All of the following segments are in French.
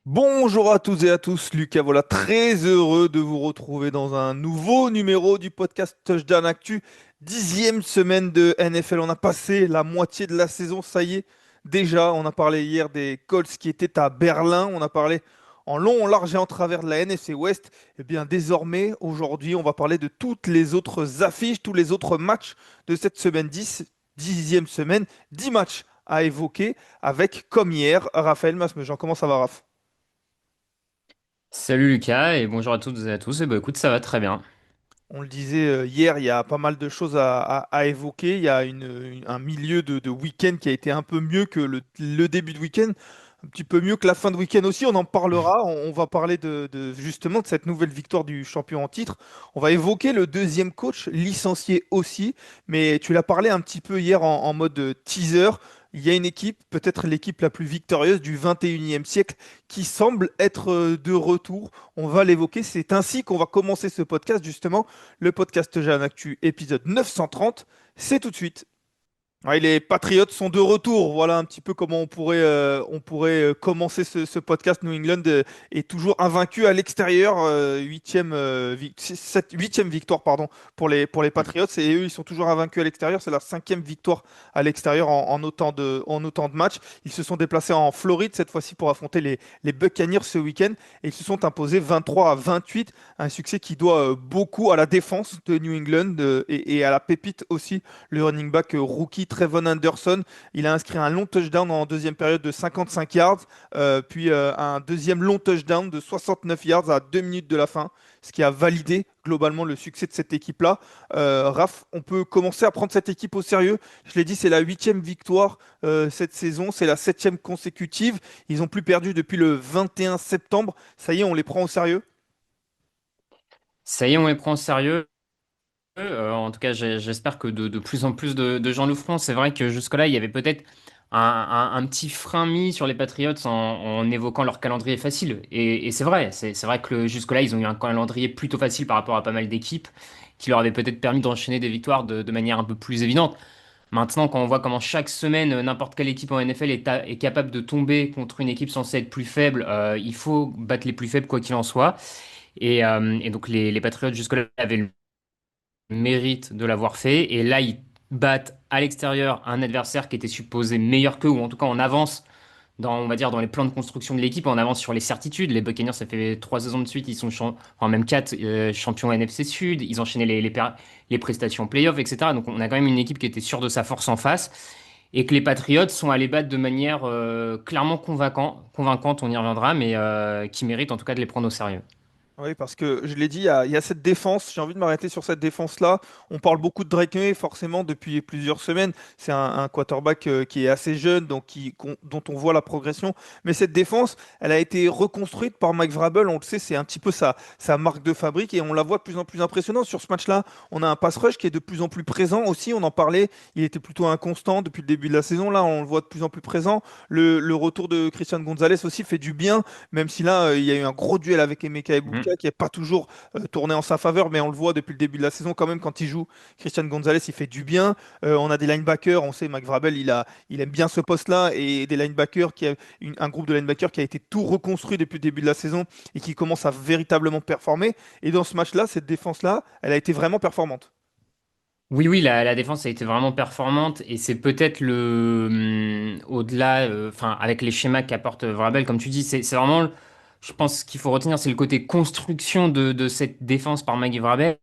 Bonjour à toutes et à tous, Lucas, voilà, très heureux de vous retrouver dans un nouveau numéro du podcast Touchdown Actu, 10e semaine de NFL. On a passé la moitié de la saison, ça y est, déjà. On a parlé hier des Colts qui étaient à Berlin, on a parlé en long, en large et en travers de la NFC West. Et bien désormais, aujourd'hui, on va parler de toutes les autres affiches, tous les autres matchs de cette semaine 10, 10e semaine, 10 matchs à évoquer avec, comme hier, Raphaël Masmejean. Comment ça va, Raph? Salut Lucas et bonjour à toutes et à tous. Et bah écoute, ça va très bien. On le disait hier, il y a pas mal de choses à évoquer. Il y a un milieu de week-end qui a été un peu mieux que le début de week-end, un petit peu mieux que la fin de week-end aussi. On en parlera. On va parler justement de cette nouvelle victoire du champion en titre. On va évoquer le deuxième coach licencié aussi. Mais tu l'as parlé un petit peu hier en mode teaser. Il y a une équipe, peut-être l'équipe la plus victorieuse du 21e siècle, qui semble être de retour. On va l'évoquer. C'est ainsi qu'on va commencer ce podcast, justement. Le podcast Jeanne Actu, épisode 930, c'est tout de suite. Ouais, les Patriots sont de retour. Voilà un petit peu comment on pourrait commencer ce podcast. New England est toujours invaincu à l'extérieur. Huitième victoire pardon, pour les Patriots. Et eux, ils sont toujours invaincus à l'extérieur. C'est la cinquième victoire à l'extérieur en autant de matchs. Ils se sont déplacés en Floride cette fois-ci pour affronter les Buccaneers ce week-end. Et ils se sont imposés 23-28. Un succès qui doit beaucoup à la défense de New England et à la pépite aussi, le running back rookie Trevon Anderson. Il a inscrit un long touchdown en deuxième période de 55 yards, puis un deuxième long touchdown de 69 yards à 2 minutes de la fin, ce qui a validé globalement le succès de cette équipe-là. Raph, on peut commencer à prendre cette équipe au sérieux. Je l'ai dit, c'est la huitième victoire cette saison, c'est la septième consécutive. Ils n'ont plus perdu depuis le 21 septembre. Ça y est, on les prend au sérieux. Ça y est, on les prend au sérieux. En tout cas, j'espère que de plus en plus de gens le feront. C'est vrai que jusque-là, il y avait peut-être un petit frein mis sur les Patriots en évoquant leur calendrier facile. Et c'est vrai, c'est vrai que jusque-là, ils ont eu un calendrier plutôt facile par rapport à pas mal d'équipes qui leur avaient peut-être permis d'enchaîner des victoires de manière un peu plus évidente. Maintenant, quand on voit comment chaque semaine, n'importe quelle équipe en NFL est capable de tomber contre une équipe censée être plus faible, il faut battre les plus faibles quoi qu'il en soit. Et donc les Patriots jusque-là avaient le mérite de l'avoir fait. Et là, ils battent à l'extérieur un adversaire qui était supposé meilleur qu'eux, ou en tout cas en avance on va dire, dans les plans de construction de l'équipe, on avance sur les certitudes. Les Buccaneers, ça fait 3 saisons de suite, ils sont enfin même quatre champions NFC Sud. Ils enchaînaient les prestations playoffs, etc. Donc on a quand même une équipe qui était sûre de sa force en face et que les Patriots sont allés battre de manière clairement convaincante, on y reviendra, mais qui mérite en tout cas de les prendre au sérieux. Oui, parce que je l'ai dit, il y a cette défense. J'ai envie de m'arrêter sur cette défense-là. On parle beaucoup de Drake May, forcément, depuis plusieurs semaines. C'est un quarterback qui est assez jeune, donc dont on voit la progression. Mais cette défense, elle a été reconstruite par Mike Vrabel. On le sait, c'est un petit peu sa marque de fabrique et on la voit de plus en plus impressionnante. Sur ce match-là, on a un pass rush qui est de plus en plus présent aussi. On en parlait, il était plutôt inconstant depuis le début de la saison. Là, on le voit de plus en plus présent. Le retour de Christian Gonzalez aussi fait du bien. Même si là, il y a eu un gros duel avec Emeka Egbuka qui n'est pas toujours tourné en sa faveur, mais on le voit depuis le début de la saison quand même, quand il joue, Christian Gonzalez, il fait du bien. On a des linebackers, on sait, Mike Vrabel, il aime bien ce poste-là, et des linebackers, un groupe de linebackers qui a été tout reconstruit depuis le début de la saison et qui commence à véritablement performer. Et dans ce match-là, cette défense-là, elle a été vraiment performante. Oui, oui, la défense a été vraiment performante et c'est peut-être au-delà, enfin, avec les schémas qu'apporte Vrabel, comme tu dis, c'est vraiment, je pense, ce qu'il faut retenir, c'est le côté construction de cette défense par Maggie Vrabel.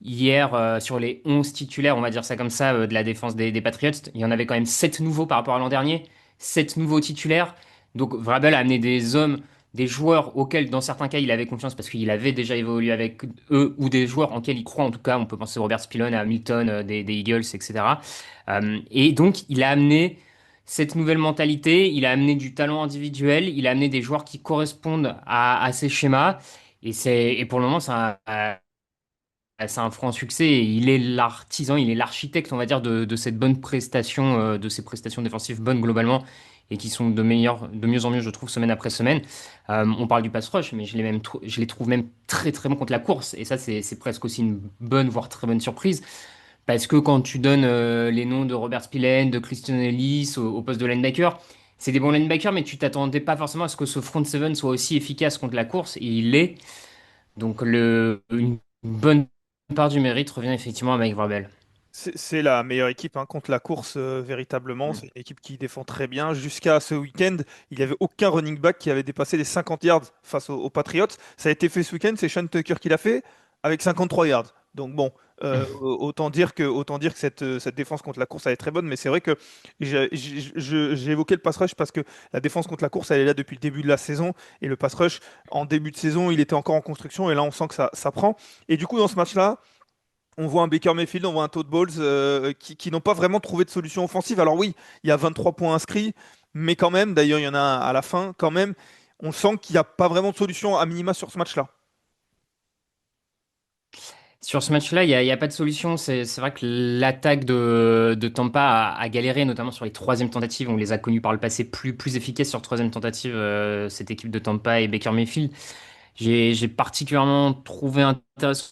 Hier, sur les 11 titulaires, on va dire ça comme ça, de la défense des Patriots, il y en avait quand même 7 nouveaux par rapport à l'an dernier, 7 nouveaux titulaires. Donc Vrabel a amené des hommes, des joueurs auxquels, dans certains cas, il avait confiance parce qu'il avait déjà évolué avec eux, ou des joueurs en lesquels il croit, en tout cas, on peut penser à Robert Spillane, à Hamilton, des Eagles, etc. Et donc, il a amené cette nouvelle mentalité, il a amené du talent individuel, il a amené des joueurs qui correspondent à ces schémas. Et pour le moment, c'est un franc succès et il est l'artisan, il est l'architecte, on va dire, de cette bonne prestation, de ces prestations défensives bonnes globalement et qui sont de mieux en mieux, je trouve, semaine après semaine. On parle du pass rush, mais je les trouve même très très bons contre la course. Et ça, c'est presque aussi une bonne, voire très bonne surprise. Parce que quand tu donnes les noms de Robert Spillane, de Christian Ellis au poste de linebacker, c'est des bons linebackers, mais tu t'attendais pas forcément à ce que ce front seven soit aussi efficace contre la course, et il l'est. Donc une bonne part du mérite revient effectivement à Mike Vrabel. C'est la meilleure équipe hein, contre la course, véritablement. Mm. C'est une équipe qui défend très bien. Jusqu'à ce week-end, il n'y avait aucun running back qui avait dépassé les 50 yards face aux Patriots. Ça a été fait ce week-end, c'est Sean Tucker qui l'a fait avec 53 yards. Donc bon, autant dire que cette défense contre la course, elle est très bonne. Mais c'est vrai que j'ai évoqué le pass rush parce que la défense contre la course, elle est là depuis le début de la saison. Et le pass rush, en début de saison, il était encore en construction. Et là, on sent que ça prend. Et du coup, dans ce match-là, on voit un Baker Mayfield, on voit un Todd Bowles qui n'ont pas vraiment trouvé de solution offensive. Alors oui, il y a 23 points inscrits, mais quand même, d'ailleurs il y en a un à la fin, quand même, on sent qu'il n'y a pas vraiment de solution à minima sur ce match-là. Sur ce match-là, il y a pas de solution. C'est vrai que l'attaque de Tampa a galéré, notamment sur les troisièmes tentatives. On les a connus par le passé plus efficaces sur troisième tentative, cette équipe de Tampa et Baker Mayfield. J'ai particulièrement trouvé intéressant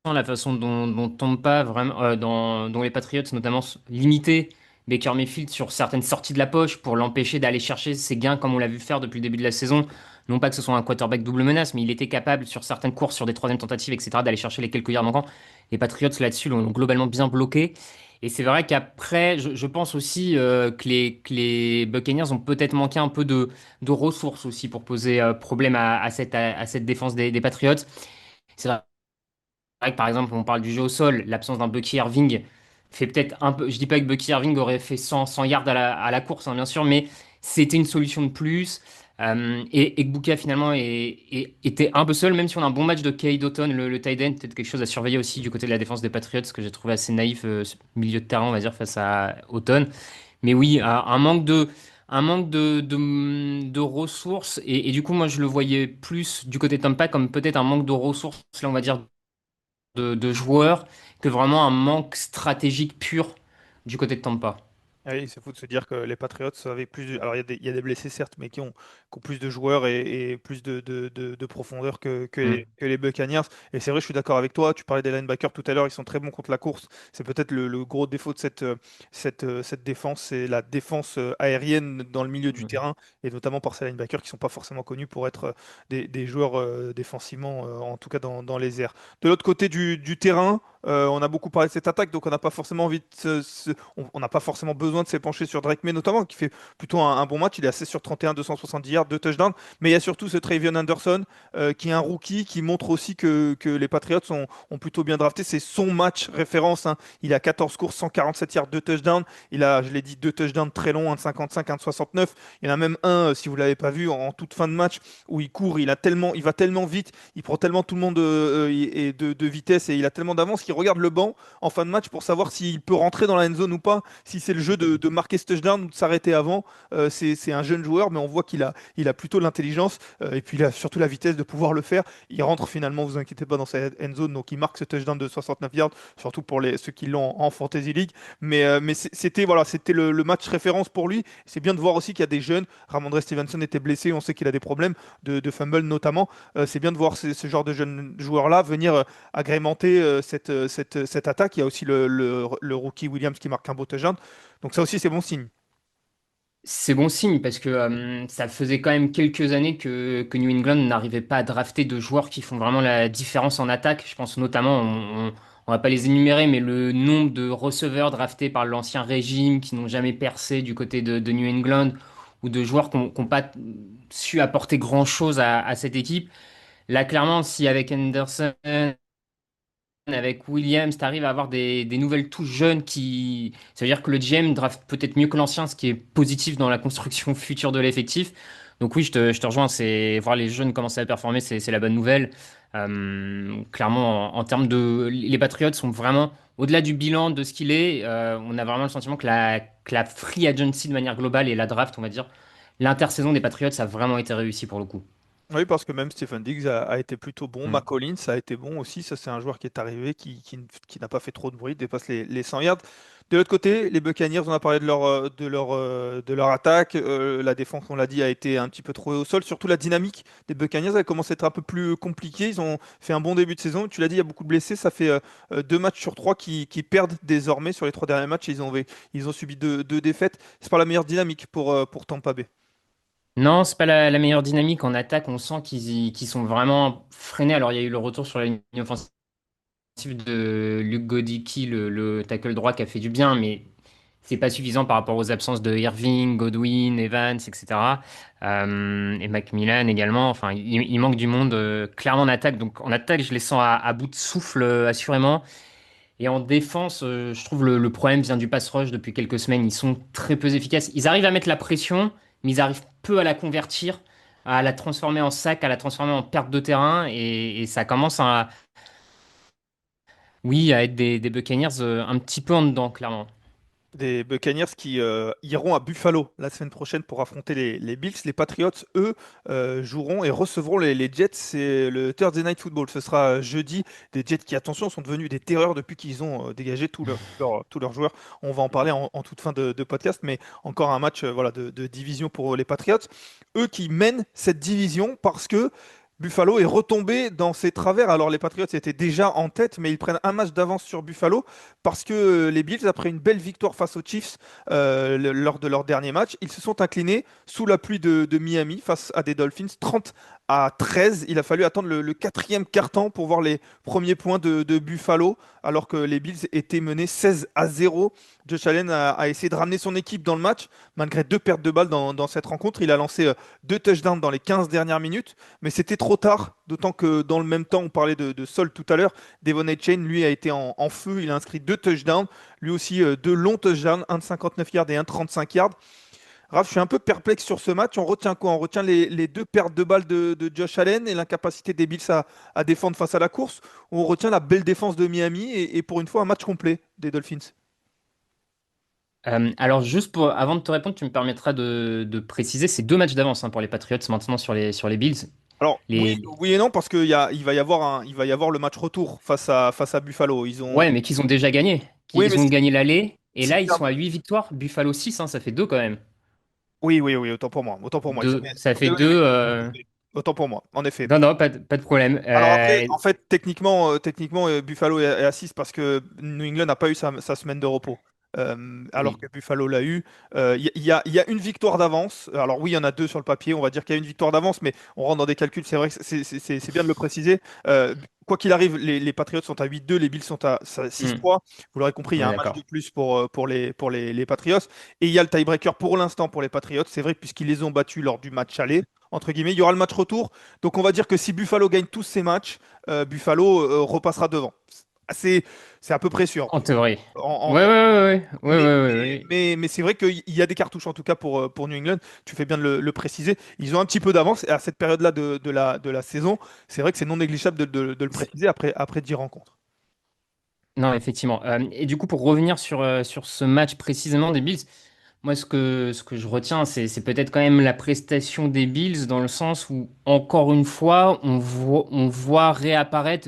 la façon dont Tampa, vraiment, dont les Patriots notamment limitaient Baker Mayfield sur certaines sorties de la poche pour l'empêcher d'aller chercher ses gains comme on l'a vu faire depuis le début de la saison. Non pas que ce soit un quarterback double menace, mais il était capable sur certaines courses, sur des troisièmes tentatives, etc., d'aller chercher les quelques yards manquants. Les Patriots là-dessus l'ont globalement bien bloqué. Et c'est vrai qu'après, je pense aussi que les Buccaneers ont peut-être manqué un peu de ressources aussi pour poser problème à cette défense des Patriots. C'est vrai que par exemple, on parle du jeu au sol, l'absence d'un Bucky Irving fait peut-être un peu. Je dis pas que Bucky Irving aurait fait 100 yards à la course, hein, bien sûr, mais c'était une solution de plus. Et Egbuka finalement était un peu seul, même si on a un bon match de Kay Doughton, le tight end, peut-être quelque chose à surveiller aussi du côté de la défense des Patriots, que j'ai trouvé assez naïf, ce milieu de terrain, on va dire, face à Auton. Mais oui, un manque de ressources, et du coup, moi, je le voyais plus du côté de Tampa comme peut-être un manque de ressources, là, on va dire, de joueurs que vraiment un manque stratégique pur du côté de Tampa. Ah oui, c'est fou de se dire que les Patriots avaient Alors, il y a des blessés, certes, mais qui ont plus de joueurs et plus de profondeur que Mm. les Buccaneers. Et c'est vrai, je suis d'accord avec toi. Tu parlais des linebackers tout à l'heure, ils sont très bons contre la course. C'est peut-être le gros défaut de cette défense, c'est la défense aérienne dans le milieu du Mm. terrain, et notamment par ces linebackers qui sont pas forcément connus pour être des joueurs défensivement, en tout cas dans les airs. De l'autre côté du terrain, on a beaucoup parlé de cette attaque, donc on n'a pas forcément envie on n'a pas forcément besoin de s'épancher sur Drake May notamment, qui fait plutôt un bon match. Il est assez sur 31, 270 yards, 2 touchdowns. Mais il y a surtout ce Travion Anderson, qui est un rookie, qui montre aussi que les Patriots ont plutôt bien drafté. C'est son match référence, hein. Il a 14 courses, 147 yards, 2 touchdowns. Il a, je l'ai dit, 2 touchdowns très longs, un de 55, un de 69. Il y en a même un, si vous ne l'avez pas vu, en toute fin de match, où il court, il va tellement vite, il prend tellement tout le monde de vitesse, et il a tellement d'avance qu'il regarde le banc en fin de match pour savoir s'il peut rentrer dans la end zone ou pas, si c'est le jeu de marquer ce touchdown ou de s'arrêter avant. C'est un jeune joueur, mais on voit qu'il a plutôt l'intelligence, et puis il a surtout la vitesse de pouvoir le faire. Il rentre finalement, vous inquiétez pas, dans sa end zone, donc il marque ce touchdown de 69 yards, surtout pour ceux qui l'ont en Fantasy League. Mais c'était voilà, c'était le match référence pour lui. C'est bien de voir aussi qu'il y a des jeunes. Ramondre Stevenson était blessé, on sait qu'il a des problèmes de fumble notamment. C'est bien de voir ce genre de jeunes joueurs-là venir agrémenter cette attaque. Il y a aussi le rookie Williams qui marque un beau touchdown. Donc ça aussi, c'est bon signe. C'est bon signe parce que ça faisait quand même quelques années que New England n'arrivait pas à drafter de joueurs qui font vraiment la différence en attaque. Je pense notamment, on va pas les énumérer, mais le nombre de receveurs draftés par l'ancien régime qui n'ont jamais percé du côté de New England ou de joueurs qui n'ont pas su apporter grand-chose à cette équipe. Là, clairement, si avec Henderson, avec Williams, tu arrives à avoir des nouvelles touches jeunes qui. Ça veut dire que le GM draft peut-être mieux que l'ancien, ce qui est positif dans la construction future de l'effectif. Donc oui, je te rejoins, c'est voir les jeunes commencer à performer, c'est la bonne nouvelle. Clairement, en termes de. Les Patriots sont vraiment, au-delà du bilan de ce qu'il est, on a vraiment le sentiment que la free agency de manière globale et la draft, on va dire, l'intersaison des Patriots a vraiment été réussie pour le coup. Oui, parce que même Stephen Diggs a été plutôt bon. Mm. McCollins a été bon aussi. Ça, c'est un joueur qui est arrivé, qui n'a pas fait trop de bruit, dépasse les 100 yards. De l'autre côté, les Buccaneers, on a parlé de leur attaque. La défense, on l'a dit, a été un petit peu trop au sol. Surtout la dynamique des Buccaneers, elle commence à être un peu plus compliquée. Ils ont fait un bon début de saison. Tu l'as dit, il y a beaucoup de blessés. Ça fait 2 matchs sur 3 qui perdent désormais sur les 3 derniers matchs. Ils ont subi deux défaites. C'est pas la meilleure dynamique pour Tampa Bay. Non, c'est pas la meilleure dynamique en attaque. On sent qu'ils sont vraiment freinés. Alors, il y a eu le retour sur la ligne offensive de Luke Godicki, le tackle droit, qui a fait du bien, mais c'est pas suffisant par rapport aux absences de Irving, Godwin, Evans, etc. Et Macmillan également. Enfin, il manque du monde clairement en attaque. Donc, en attaque, je les sens à bout de souffle, assurément. Et en défense, je trouve le problème vient du pass rush depuis quelques semaines. Ils sont très peu efficaces. Ils arrivent à mettre la pression, mais ils arrivent peu à la convertir, à la transformer en sac, à la transformer en perte de terrain. Et ça commence à, oui, à être des Buccaneers un petit peu en dedans, clairement. Des Buccaneers qui iront à Buffalo la semaine prochaine pour affronter les Bills. Les Patriots, eux, joueront et recevront les Jets. C'est le Thursday Night Football. Ce sera jeudi. Des Jets qui, attention, sont devenus des terreurs depuis qu'ils ont dégagé tous leurs joueurs. On va en parler en toute fin de podcast, mais encore un match voilà, de division pour les Patriots. Eux qui mènent cette division parce que Buffalo est retombé dans ses travers. Alors les Patriots étaient déjà en tête, mais ils prennent un match d'avance sur Buffalo parce que les Bills, après une belle victoire face aux Chiefs lors de leur dernier match, ils se sont inclinés sous la pluie de Miami face à des Dolphins 30-13. Il a fallu attendre le quatrième quart-temps pour voir les premiers points de Buffalo, alors que les Bills étaient menés 16-0. Josh Allen a essayé de ramener son équipe dans le match, malgré 2 pertes de balles dans cette rencontre. Il a lancé 2 touchdowns dans les 15 dernières minutes, mais c'était trop tard, d'autant que dans le même temps, on parlait de Sol tout à l'heure. Devon Chain, lui, a été en feu. Il a inscrit 2 touchdowns. Lui aussi, 2 longs touchdowns, un de 59 yards et un de 35 yards. Raph, je suis un peu perplexe sur ce match. On retient quoi? On retient les 2 pertes de balles de Josh Allen et l'incapacité des Bills à défendre face à la course. Ou on retient la belle défense de Miami et pour une fois un match complet des Dolphins. Alors, juste pour, avant de te répondre, tu me permettras de préciser, c'est 2 matchs d'avance pour les Patriots maintenant sur les Bills. Alors, oui, Les... oui et non, parce qu'il va y avoir le match retour face à Buffalo. Ouais, mais qu'ils ont déjà gagné. Oui, mais Ils ont gagné l'aller. Et s'ils là, ils perdent. sont à 8 victoires. Buffalo 6, ça fait 2 quand même. Oui, oui, oui, autant pour moi. Autant pour moi. Ça Oui, fait oui, oui. 2. Autant pour moi, en effet. Non, non, pas de problème. Alors après, en fait, techniquement, Buffalo est à 6 parce que New England n'a pas eu sa semaine de repos. Alors Oui. que Buffalo l'a eu. Il y a une victoire d'avance. Alors oui, il y en a deux sur le papier. On va dire qu'il y a une victoire d'avance, mais on rentre dans des calculs. C'est vrai que c'est bien de le préciser. Quoi qu'il arrive, les Patriots sont à 8-2, les Bills sont à Hmm, 6-3. Vous l'aurez compris, il y on a est un match de d'accord. plus pour les Patriots. Et il y a le tiebreaker pour l'instant pour les Patriots. C'est vrai, puisqu'ils les ont battus lors du match aller, entre guillemets. Il y aura le match retour. Donc on va dire que si Buffalo gagne tous ses matchs, Buffalo repassera devant. C'est c'est à peu près sûr. En théorie. En- Ouais, ouais, en- ouais, ouais, ouais, ouais, mais ouais, mais, ouais. mais, mais c'est vrai qu'il y a des cartouches en tout cas pour New England. Tu fais bien de le préciser. Ils ont un petit peu d'avance et à cette période-là de la saison. C'est vrai que c'est non négligeable de le C'est- préciser après 10 rencontres. Non, effectivement. Et du coup, pour revenir sur ce match précisément des Bills, moi, ce que je retiens, c'est peut-être quand même la prestation des Bills dans le sens où, encore une fois, on voit réapparaître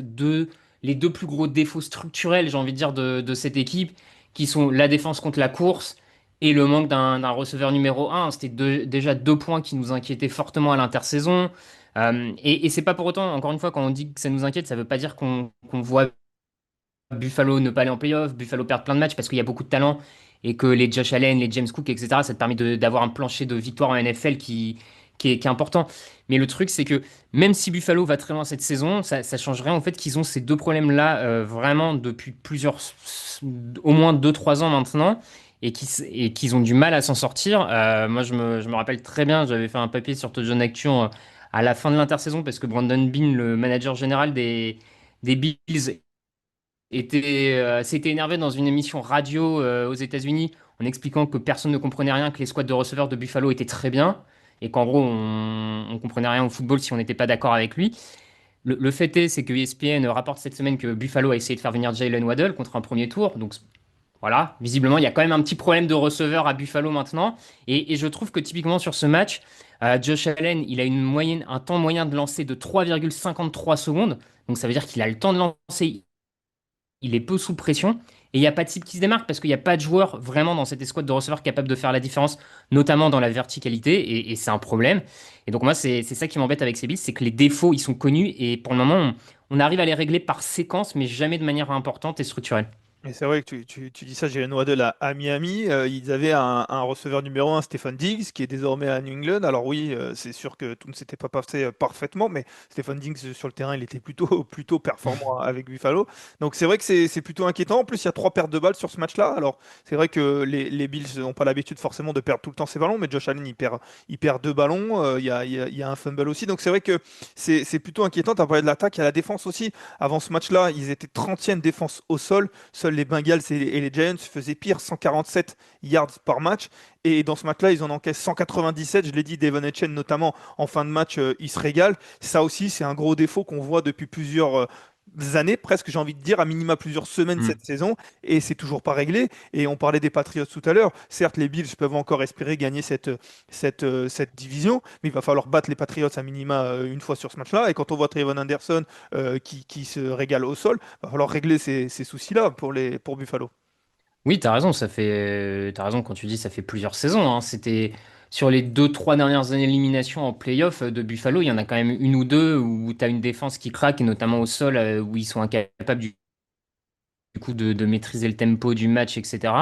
les 2 plus gros défauts structurels, j'ai envie de dire, de cette équipe, qui sont la défense contre la course et le manque d'un receveur numéro un. C'était déjà 2 points qui nous inquiétaient fortement à l'intersaison. Et c'est pas pour autant, encore une fois, quand on dit que ça nous inquiète, ça veut pas dire qu'on voit Buffalo ne pas aller en playoff, Buffalo perdre plein de matchs parce qu'il y a beaucoup de talent et que les Josh Allen, les James Cook, etc., ça te permet d'avoir un plancher de victoire en NFL qui est important. Mais le truc, c'est que même si Buffalo va très loin cette saison, ça change rien au fait qu'ils ont ces 2 problèmes-là vraiment depuis au moins 2, 3 ans maintenant et qu'ils ont du mal à s'en sortir. Moi, je me rappelle très bien, j'avais fait un papier sur Tojon Action à la fin de l'intersaison parce que Brandon Beane, le manager général des Bills, s'était énervé dans une émission radio aux États-Unis en expliquant que personne ne comprenait rien, que les squads de receveurs de Buffalo étaient très bien et qu'en gros on comprenait rien au football si on n'était pas d'accord avec lui. Le fait est, c'est que ESPN rapporte cette semaine que Buffalo a essayé de faire venir Jalen Waddle contre un premier tour, donc voilà, visiblement il y a quand même un petit problème de receveur à Buffalo maintenant et je trouve que typiquement sur ce match, Josh Allen, il a un temps moyen de lancer de 3,53 secondes. Donc ça veut dire qu'il a le temps de lancer, il est peu sous pression. Et il n'y a pas de cible qui se démarque parce qu'il n'y a pas de joueur vraiment dans cette escouade de receveurs capable de faire la différence, notamment dans la verticalité. Et c'est un problème. Et donc moi, c'est ça qui m'embête avec ces Bills, c'est que les défauts, ils sont connus. Et pour le moment, on arrive à les régler par séquence, mais jamais de manière importante et structurelle. Et c'est vrai que tu dis ça, Jalen Waddle à Miami. Ils avaient un receveur numéro un, Stefon Diggs, qui est désormais à New England. Alors oui, c'est sûr que tout ne s'était pas passé parfaitement, mais Stefon Diggs sur le terrain, il était plutôt, plutôt performant avec Buffalo. Donc c'est vrai que c'est plutôt inquiétant. En plus, il y a trois pertes de balles sur ce match-là. Alors c'est vrai que les Bills n'ont pas l'habitude forcément de perdre tout le temps ses ballons, mais Josh Allen, il perd deux ballons. Il y a un fumble aussi. Donc c'est vrai que c'est plutôt inquiétant. Tu as parlé de l'attaque, il y a la défense aussi. Avant ce match-là, ils étaient 30e défense au sol. Seuls les Bengals et les Giants faisaient pire, 147 yards par match. Et dans ce match-là, ils en encaissent 197. Je l'ai dit, Devon Etchen, notamment en fin de match, il se régale. Ça aussi, c'est un gros défaut qu'on voit depuis plusieurs années, presque, j'ai envie de dire, à minima plusieurs semaines Hmm. cette saison. Et c'est toujours pas réglé. Et on parlait des Patriots tout à l'heure. Certes, les Bills peuvent encore espérer gagner cette division, mais il va falloir battre les Patriots à minima une fois sur ce match-là. Et quand on voit Trayvon Anderson qui se régale au sol, il va falloir régler ces soucis-là pour Buffalo. Oui, t'as raison, t'as raison quand tu dis ça fait plusieurs saisons, hein. C'était sur les deux, trois dernières années d'élimination en playoff de Buffalo, il y en a quand même une ou deux où t'as une défense qui craque, et notamment au sol, où ils sont incapables du coup de maîtriser le tempo du match, etc.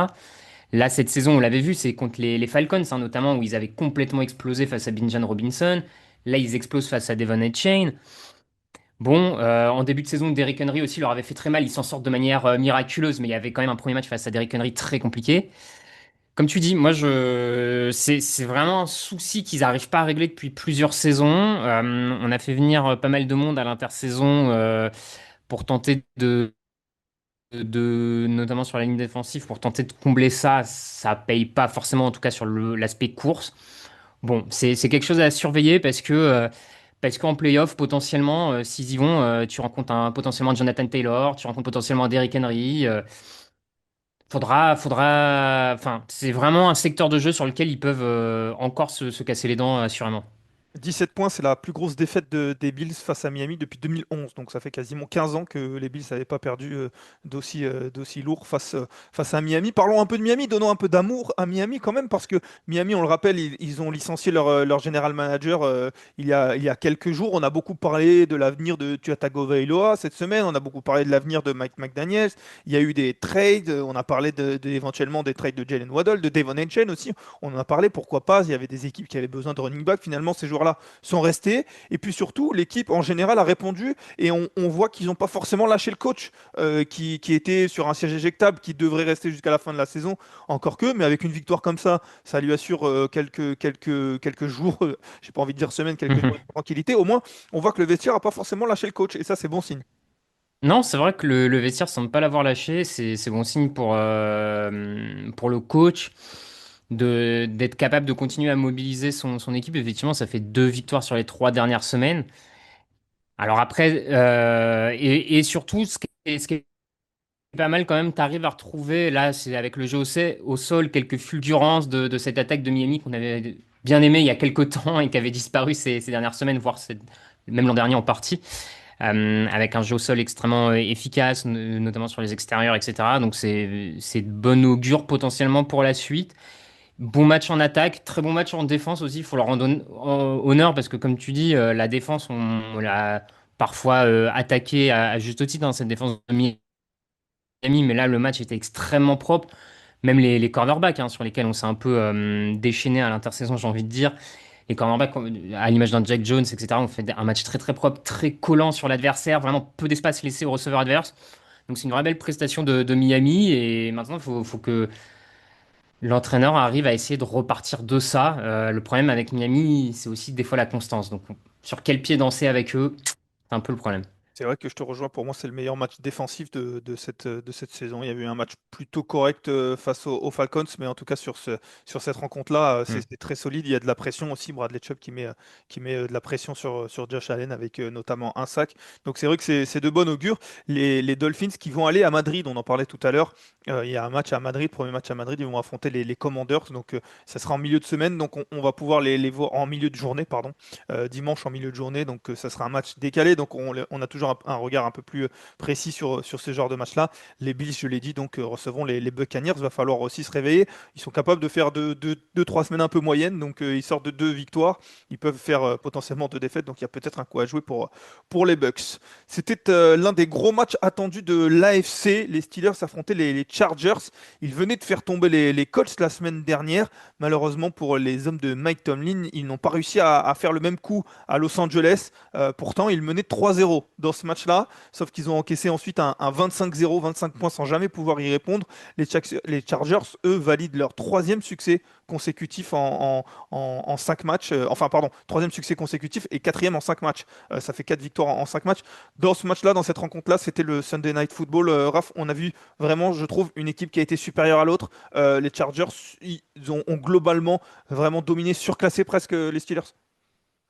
Là, cette saison, on l'avait vu, c'est contre les Falcons, hein, notamment, où ils avaient complètement explosé face à Bijan Robinson. Là, ils explosent face à Devon Chain. Bon, en début de saison, Derrick Henry aussi leur avait fait très mal. Ils s'en sortent de manière miraculeuse, mais il y avait quand même un premier match face à Derrick Henry très compliqué. Comme tu dis, moi, c'est vraiment un souci qu'ils n'arrivent pas à régler depuis plusieurs saisons. On a fait venir pas mal de monde à l'intersaison pour tenter notamment sur la ligne défensive, pour tenter de combler ça. Ça paye pas forcément, en tout cas sur l'aspect course. Bon, c'est quelque chose à surveiller parce qu'en playoff, potentiellement, s'ils y vont, tu rencontres potentiellement Jonathan Taylor, tu rencontres potentiellement Derrick Henry. Enfin, c'est vraiment un secteur de jeu sur lequel ils peuvent encore se casser les dents, assurément. 17 points, c'est la plus grosse défaite des Bills face à Miami depuis 2011. Donc ça fait quasiment 15 ans que les Bills n'avaient pas perdu d'aussi lourd face à Miami. Parlons un peu de Miami, donnons un peu d'amour à Miami quand même, parce que Miami, on le rappelle, ils ont licencié leur general manager il y a quelques jours. On a beaucoup parlé de l'avenir de Tua Tagovailoa cette semaine, on a beaucoup parlé de l'avenir de Mike McDaniels. Il y a eu des trades, on a parlé éventuellement des trades de Jalen Waddle, de Devon Achane aussi. On en a parlé, pourquoi pas, il y avait des équipes qui avaient besoin de running back. Finalement, ces joueurs-là sont restés. Et puis surtout, l'équipe en général a répondu et on voit qu'ils n'ont pas forcément lâché le coach qui était sur un siège éjectable, qui devrait rester jusqu'à la fin de la saison, encore que, mais avec une victoire comme ça lui assure quelques jours, j'ai pas envie de dire semaines, quelques jours de tranquillité. Au moins, on voit que le vestiaire n'a pas forcément lâché le coach et ça, c'est bon signe. Non, c'est vrai que le vestiaire semble pas l'avoir lâché. C'est bon signe pour le coach d'être capable de continuer à mobiliser son équipe. Effectivement, ça fait deux victoires sur les trois dernières semaines. Alors après, et surtout, ce qui est pas mal quand même, tu arrives à retrouver, là, c'est avec le jeu au sol, quelques fulgurances de cette attaque de Miami qu'on avait bien aimé il y a quelques temps et qui avait disparu ces dernières semaines, voire même l'an dernier en partie, avec un jeu au sol extrêmement efficace, notamment sur les extérieurs, etc. Donc c'est de bon augure potentiellement pour la suite. Bon match en attaque, très bon match en défense aussi, il faut leur en donner honneur parce que comme tu dis, la défense, on l'a parfois attaqué à juste titre, hein, cette défense de Miami, mais là le match était extrêmement propre. Même les cornerbacks, hein, sur lesquels on s'est un peu déchaîné à l'intersaison, j'ai envie de dire. Les cornerbacks, à l'image d'un Jack Jones, etc., ont fait un match très très propre, très collant sur l'adversaire, vraiment peu d'espace laissé au receveur adverse. Donc c'est une vraie belle prestation de Miami et maintenant faut que l'entraîneur arrive à essayer de repartir de ça. Le problème avec Miami, c'est aussi des fois la constance. Donc sur quel pied danser avec eux, c'est un peu le problème. C'est vrai que je te rejoins. Pour moi, c'est le meilleur match défensif de cette saison. Il y a eu un match plutôt correct face aux Falcons, mais en tout cas, sur cette rencontre-là, Hmm. c'est très solide. Il y a de la pression aussi. Bradley Chubb qui met de la pression sur Josh Allen avec notamment un sac. Donc, c'est vrai que c'est de bon augure. Les Dolphins qui vont aller à Madrid, on en parlait tout à l'heure. Il y a un match à Madrid, premier match à Madrid. Ils vont affronter les Commanders. Donc, ça sera en milieu de semaine. Donc, on va pouvoir les voir en milieu de journée, pardon, dimanche en milieu de journée. Donc ça sera un match décalé. Donc on a toujours un regard un peu plus précis sur ce genre de match-là. Les Bills, je l'ai dit, donc recevront les Buccaneers. Il va falloir aussi se réveiller. Ils sont capables de faire deux, 3 semaines un peu moyennes. Donc ils sortent de 2 victoires. Ils peuvent faire potentiellement 2 défaites. Donc il y a peut-être un coup à jouer pour les Bucks. C'était l'un des gros matchs attendus de l'AFC. Les Steelers affrontaient les Chargers. Ils venaient de faire tomber les Colts la semaine dernière. Malheureusement pour les hommes de Mike Tomlin, ils n'ont pas réussi à faire le même coup à Los Angeles. Pourtant, ils menaient 3-0 dans ce match-là, sauf qu'ils ont encaissé ensuite un 25-0, 25 points sans jamais pouvoir y répondre. Les Chargers, eux, valident leur troisième succès consécutif en 5 matchs. Enfin, pardon, troisième succès consécutif et quatrième en 5 matchs. Ça fait 4 victoires en 5 matchs. Dans ce match-là, dans cette rencontre-là, c'était le Sunday Night Football. Raph, on a vu vraiment, je trouve, une équipe qui a été supérieure à l'autre. Les Chargers, ils ont globalement vraiment dominé, surclassé presque les Steelers.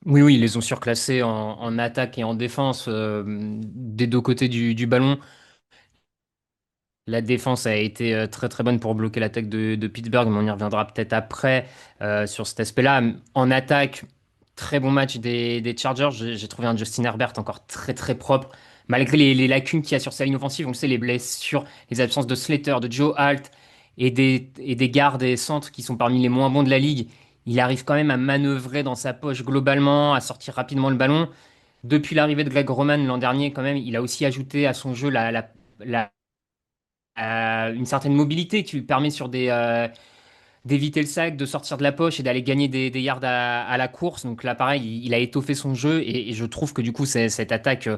Oui, oui, ils les ont surclassés en attaque et en défense des deux côtés du ballon. La défense a été très très bonne pour bloquer l'attaque de Pittsburgh, mais on y reviendra peut-être après sur cet aspect-là. En attaque, très bon match des Chargers. J'ai trouvé un Justin Herbert encore très très propre, malgré les lacunes qu'il y a sur sa ligne offensive. On le sait, les blessures, les absences de Slater, de Joe Alt et des gardes et centres qui sont parmi les moins bons de la ligue. Il arrive quand même à manœuvrer dans sa poche globalement, à sortir rapidement le ballon. Depuis l'arrivée de Greg Roman l'an dernier, quand même, il a aussi ajouté à son jeu la une certaine mobilité qui lui permet d'éviter le sac, de sortir de la poche et d'aller gagner des yards à la course. Donc là, pareil, il a étoffé son jeu et je trouve que du coup, cette attaque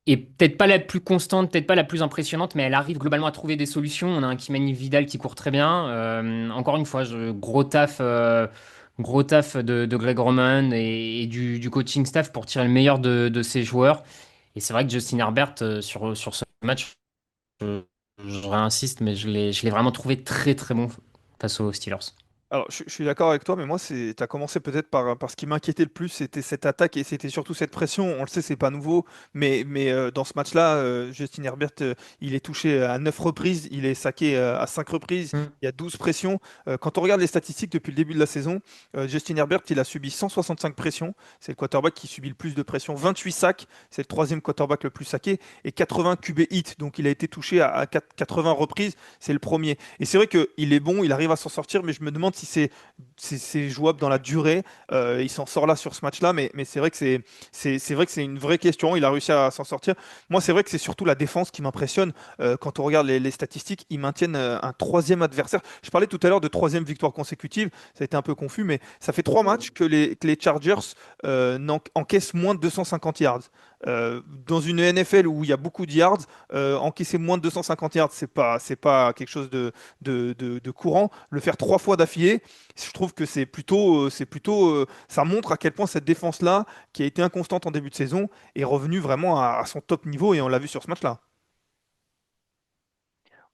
est peut-être pas la plus constante, peut-être pas la plus impressionnante, mais elle arrive globalement à trouver des solutions. On a un Kimani Vidal qui court très bien. Encore une fois, gros taf de Greg Roman et du coaching staff pour tirer le meilleur de ses joueurs. Et c'est vrai que Justin Herbert, sur ce match, je, je réinsiste, mais je l'ai vraiment trouvé très très bon face aux Steelers. Alors, je suis d'accord avec toi, mais moi, tu as commencé peut-être par ce qui m'inquiétait le plus, c'était cette attaque et c'était surtout cette pression. On le sait, c'est pas nouveau, mais dans ce match-là, Justin Herbert, il est touché à 9 reprises, il est saqué à 5 reprises, Mm. il y a 12 pressions. Quand on regarde les statistiques depuis le début de la saison, Justin Herbert, il a subi 165 pressions. C'est le quarterback qui subit le plus de pressions. 28 sacs, c'est le troisième quarterback le plus saqué, et 80 QB hits. Donc, il a été touché à 80 reprises, c'est le premier. Et c'est vrai qu'il est bon, il arrive à s'en sortir, mais je me demande si c'est jouable dans la durée. Il s'en sort là sur ce match-là, mais c'est vrai que c'est vrai que c'est une vraie question. Il a réussi à s'en sortir. Moi, c'est vrai que c'est surtout la défense qui m'impressionne. Quand on regarde les statistiques, ils maintiennent un troisième adversaire. Je parlais tout à l'heure de troisième victoire consécutive. Ça a été un peu confus, mais ça fait 3 matchs que les Chargers encaissent moins de 250 yards. Dans une NFL où il y a beaucoup de yards, encaisser moins de 250 yards, c'est pas quelque chose de courant. Le faire 3 fois d'affilée, je trouve que ça montre à quel point cette défense-là, qui a été inconstante en début de saison, est revenue vraiment à son top niveau et on l'a vu sur ce match-là.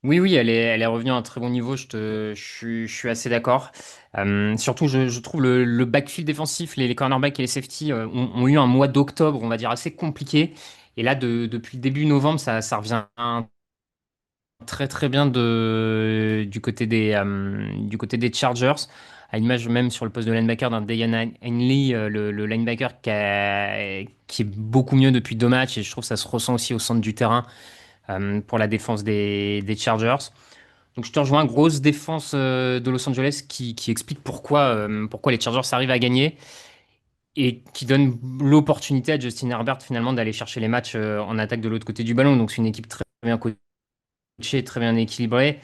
Oui, oui, elle est revenue à un très bon niveau, je suis assez d'accord. Surtout, je trouve le backfield défensif, les cornerbacks et les safety ont eu un mois d'octobre, on va dire, assez compliqué. Et là, depuis le début novembre, ça revient très très bien du côté des Chargers. À l'image même sur le poste de linebacker d'un Dayan Henley, le linebacker qui est beaucoup mieux depuis 2 matchs et je trouve que ça se ressent aussi au centre du terrain pour la défense des Chargers. Donc je te rejoins, grosse défense de Los Angeles qui explique pourquoi les Chargers arrivent à gagner et qui donne l'opportunité à Justin Herbert finalement d'aller chercher les matchs en attaque de l'autre côté du ballon. Donc c'est une équipe très bien coachée, très bien équilibrée.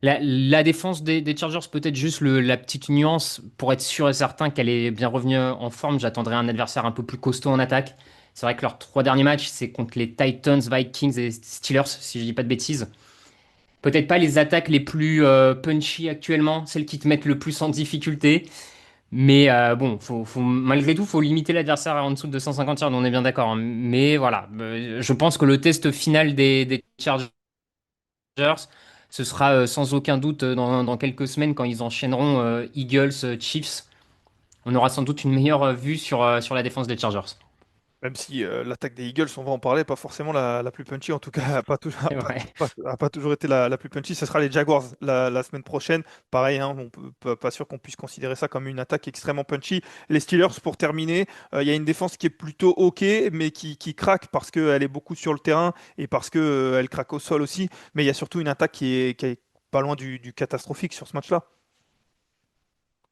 La défense des Chargers, peut-être juste la petite nuance pour être sûr et certain qu'elle est bien revenue en forme. J'attendrai un adversaire un peu plus costaud en attaque. C'est vrai que leurs 3 derniers matchs, c'est contre les Titans, Vikings et Steelers, si je dis pas de bêtises. Peut-être pas les attaques les plus punchy actuellement, celles qui te mettent le plus en difficulté, Mais bon, malgré tout, faut limiter l'adversaire en dessous de 250 yards, on est bien d'accord, hein. Mais voilà, je pense que le test final des Chargers, ce sera sans aucun doute dans quelques semaines quand ils enchaîneront Eagles, Chiefs. On aura sans doute une meilleure vue sur la défense des Chargers. Même si l'attaque des Eagles, on va en parler, pas forcément la plus punchy, en tout cas, a pas, Ouais. a pas toujours été la plus punchy. Ce sera les Jaguars la semaine prochaine. Pareil, hein, pas sûr qu'on puisse considérer ça comme une attaque extrêmement punchy. Les Steelers, pour terminer, il y a une défense qui est plutôt OK, mais qui craque parce qu'elle est beaucoup sur le terrain et parce qu'elle elle craque au sol aussi. Mais il y a surtout une attaque qui est pas loin du catastrophique sur ce match-là.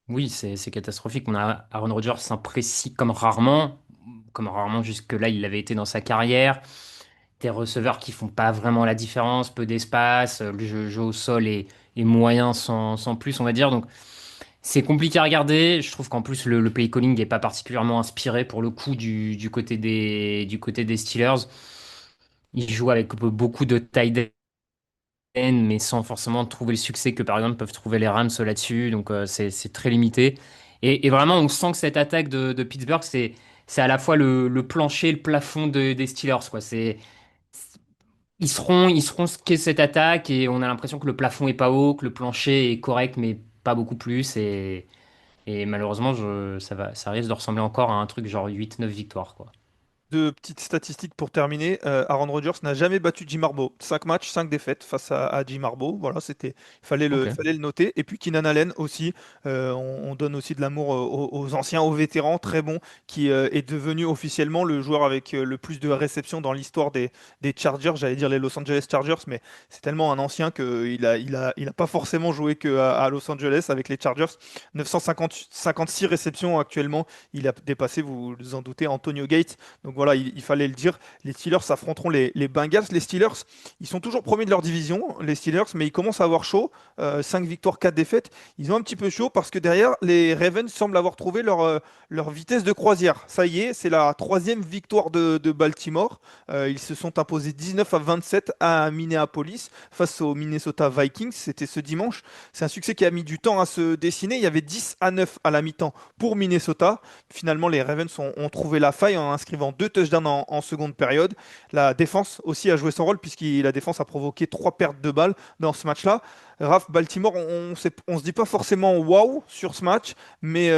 Oui, c'est catastrophique. On a Aaron Rodgers s'imprécie comme rarement jusque-là il l'avait été dans sa carrière. Des receveurs qui font pas vraiment la différence, peu d'espace, le jeu au sol est moyen sans plus, on va dire. Donc c'est compliqué à regarder. Je trouve qu'en plus le play calling n'est pas particulièrement inspiré pour le coup du côté des Steelers. Ils jouent avec beaucoup de tight end, mais sans forcément trouver le succès que par exemple peuvent trouver les Rams là-dessus. Donc c'est très limité. Et vraiment, on sent que cette attaque de Pittsburgh, c'est à la fois le plancher et le plafond des Steelers, quoi. Ils seront ce qu'est cette attaque et on a l'impression que le plafond est pas haut, que le plancher est correct, mais pas beaucoup plus. Et malheureusement, ça risque de ressembler encore à un truc genre 8-9 victoires, quoi. Deux petites statistiques pour terminer. Aaron Rodgers n'a jamais battu Jim Harbaugh. 5 matchs, 5 défaites face à Jim Harbaugh. Voilà, Ok. fallait le noter. Et puis Keenan Allen aussi. On donne aussi de l'amour aux anciens, aux vétérans, très bon, qui est devenu officiellement le joueur avec le plus de réceptions dans l'histoire des Chargers. J'allais dire les Los Angeles Chargers, mais c'est tellement un ancien qu'il a pas forcément joué que à Los Angeles avec les Chargers. 956 réceptions actuellement. Il a dépassé, vous vous en doutez, Antonio Gates. Donc voilà, il fallait le dire. Les Steelers affronteront les Bengals. Les Steelers, ils sont toujours premiers de leur division, les Steelers, mais ils commencent à avoir chaud. 5 victoires, 4 défaites. Ils ont un petit peu chaud parce que derrière, les Ravens semblent avoir trouvé leur vitesse de croisière. Ça y est, c'est la troisième victoire de Baltimore. Ils se sont imposés 19-27 à Minneapolis face aux Minnesota Vikings. C'était ce dimanche. C'est un succès qui a mis du temps à se dessiner. Il y avait 10-9 à la mi-temps pour Minnesota. Finalement, les Ravens ont trouvé la faille en inscrivant deux touchdowns en seconde période. La défense aussi a joué son rôle puisque la défense a provoqué trois pertes de balles dans ce match-là. Raph, Baltimore, on se dit pas forcément waouh sur ce match, mais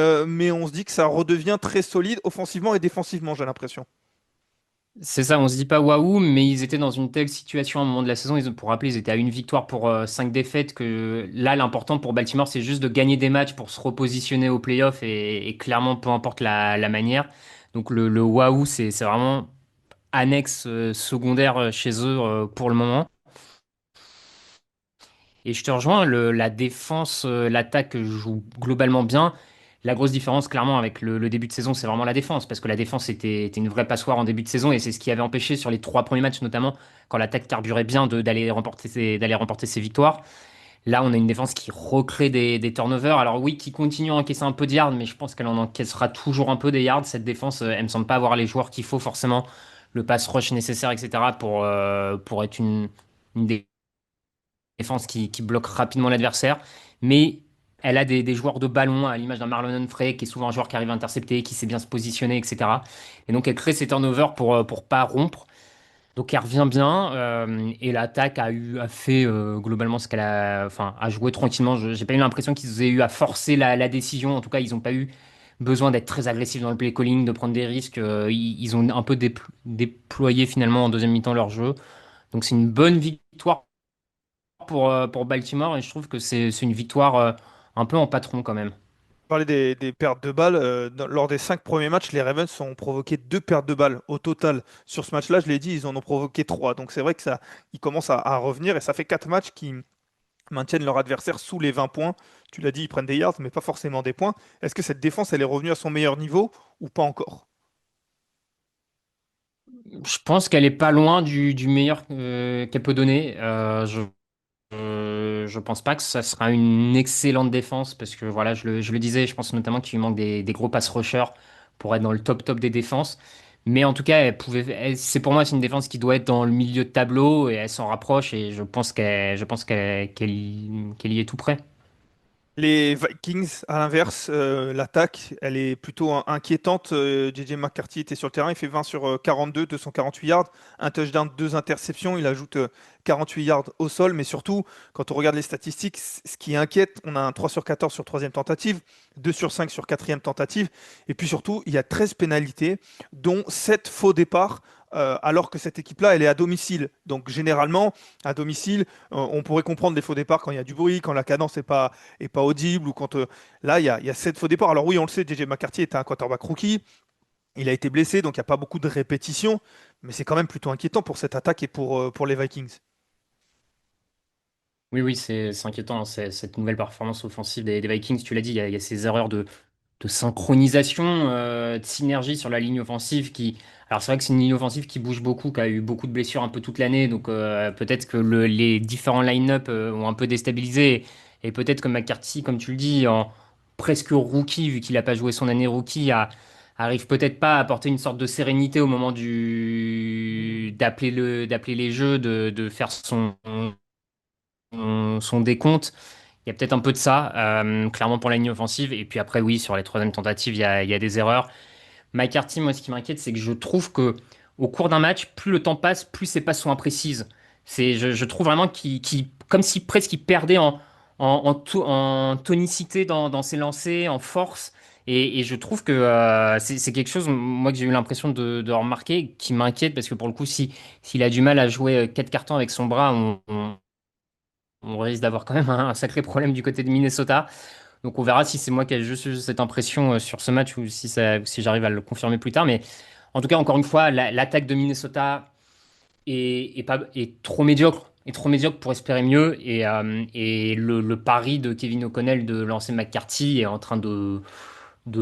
on se dit que ça redevient très solide offensivement et défensivement, j'ai l'impression. C'est ça, on se dit pas waouh, mais ils étaient dans une telle situation à un moment de la saison. Pour rappeler, ils étaient à une victoire pour 5 défaites. Que là, l'important pour Baltimore, c'est juste de gagner des matchs pour se repositionner au playoff et clairement, peu importe la manière. Donc le waouh, c'est vraiment annexe secondaire chez eux pour le moment. Et je te rejoins, la défense, l'attaque joue globalement bien. La grosse différence, clairement, avec le début de saison, c'est vraiment la défense, parce que la défense était une vraie passoire en début de saison, et c'est ce qui avait empêché sur les 3 premiers matchs, notamment, quand l'attaque carburait bien, d'aller remporter ses victoires. Là, on a une défense qui recrée des turnovers. Alors oui, qui continue à encaisser un peu de yards, mais je pense qu'elle en encaissera toujours un peu des yards. Cette défense, elle me semble pas avoir les joueurs qu'il faut forcément, le pass rush nécessaire, etc., pour être une défense qui bloque rapidement l'adversaire, mais elle a des joueurs de ballon, à l'image d'un Marlon Humphrey, qui est souvent un joueur qui arrive à intercepter, qui sait bien se positionner, etc. Et donc elle crée ces turnovers pour pas rompre. Donc elle revient bien, et l'attaque a fait globalement ce qu'elle a, enfin, a joué tranquillement. J'ai pas eu l'impression qu'ils aient eu à forcer la décision. En tout cas, ils n'ont pas eu besoin d'être très agressifs dans le play calling, de prendre des risques. Ils ont un peu déployé finalement en deuxième mi-temps leur jeu. Donc c'est une bonne victoire pour Baltimore et je trouve que c'est une victoire un peu en patron quand même. Parler des pertes de balles, lors des 5 premiers matchs, les Ravens ont provoqué 2 pertes de balles au total. Sur ce match-là, je l'ai dit, ils en ont provoqué 3. Donc c'est vrai que ça, ils commencent à revenir et ça fait 4 matchs qui maintiennent leur adversaire sous les 20 points. Tu l'as dit, ils prennent des yards, mais pas forcément des points. Est-ce que cette défense, elle est revenue à son meilleur niveau ou pas encore? Je pense qu'elle est pas loin du meilleur qu'elle peut donner. Je pense pas que ça sera une excellente défense parce que voilà, je le disais, je pense notamment qu'il lui manque des gros pass rushers pour être dans le top des défenses. Mais en tout cas, c'est pour moi c'est une défense qui doit être dans le milieu de tableau et elle s'en rapproche et je pense qu'elle y est tout près. Les Vikings, à l'inverse, l'attaque, elle est plutôt inquiétante. JJ McCarthy était sur le terrain, il fait 20 sur 42, 248 yards, un touchdown, deux interceptions. Il ajoute 48 yards au sol, mais surtout, quand on regarde les statistiques, ce qui inquiète, on a un 3 sur 14 sur troisième tentative, 2 sur 5 sur quatrième tentative, et puis surtout, il y a 13 pénalités, dont 7 faux départs. Alors que cette équipe-là, elle est à domicile. Donc généralement, à domicile, on pourrait comprendre les faux départs quand il y a du bruit, quand la cadence n'est pas audible ou quand là il y a 7 faux départs. Alors oui, on le sait, JJ McCarthy était un quarterback rookie, il a été blessé, donc il n'y a pas beaucoup de répétitions, mais c'est quand même plutôt inquiétant pour cette attaque et pour les Vikings. Oui, oui, c'est inquiétant, cette nouvelle performance offensive des Vikings. Tu l'as dit, il y a ces erreurs de synchronisation, de synergie sur la ligne offensive qui. Alors c'est vrai que c'est une ligne offensive qui bouge beaucoup, qui a eu beaucoup de blessures un peu toute l'année, donc peut-être que les différents line-up ont un peu déstabilisé, et peut-être que McCarthy, comme tu le dis, en presque rookie, vu qu'il n'a pas joué son année rookie, arrive peut-être pas à apporter une sorte de sérénité au moment d'appeler les jeux, de faire son décompte. Il y a peut-être un peu de ça, clairement pour la ligne offensive. Et puis après, oui, sur les troisièmes tentatives, il y a des erreurs. McCarthy, moi, ce qui m'inquiète, c'est que je trouve que au cours d'un match, plus le temps passe, plus ses passes sont imprécises. Je trouve vraiment comme si presque il perdait en tonicité dans ses lancers, en force. Et je trouve que c'est quelque chose, moi, que j'ai eu l'impression de remarquer, qui m'inquiète, parce que pour le coup, s'il a du mal à jouer quatre cartons avec son bras, on risque d'avoir quand même un sacré problème du côté de Minnesota. Donc on verra si c'est moi qui ai juste eu cette impression sur ce match ou si j'arrive à le confirmer plus tard. Mais en tout cas, encore une fois, l'attaque de Minnesota est trop médiocre. Est trop médiocre pour espérer mieux. Et le pari de Kevin O'Connell de lancer McCarthy est en train de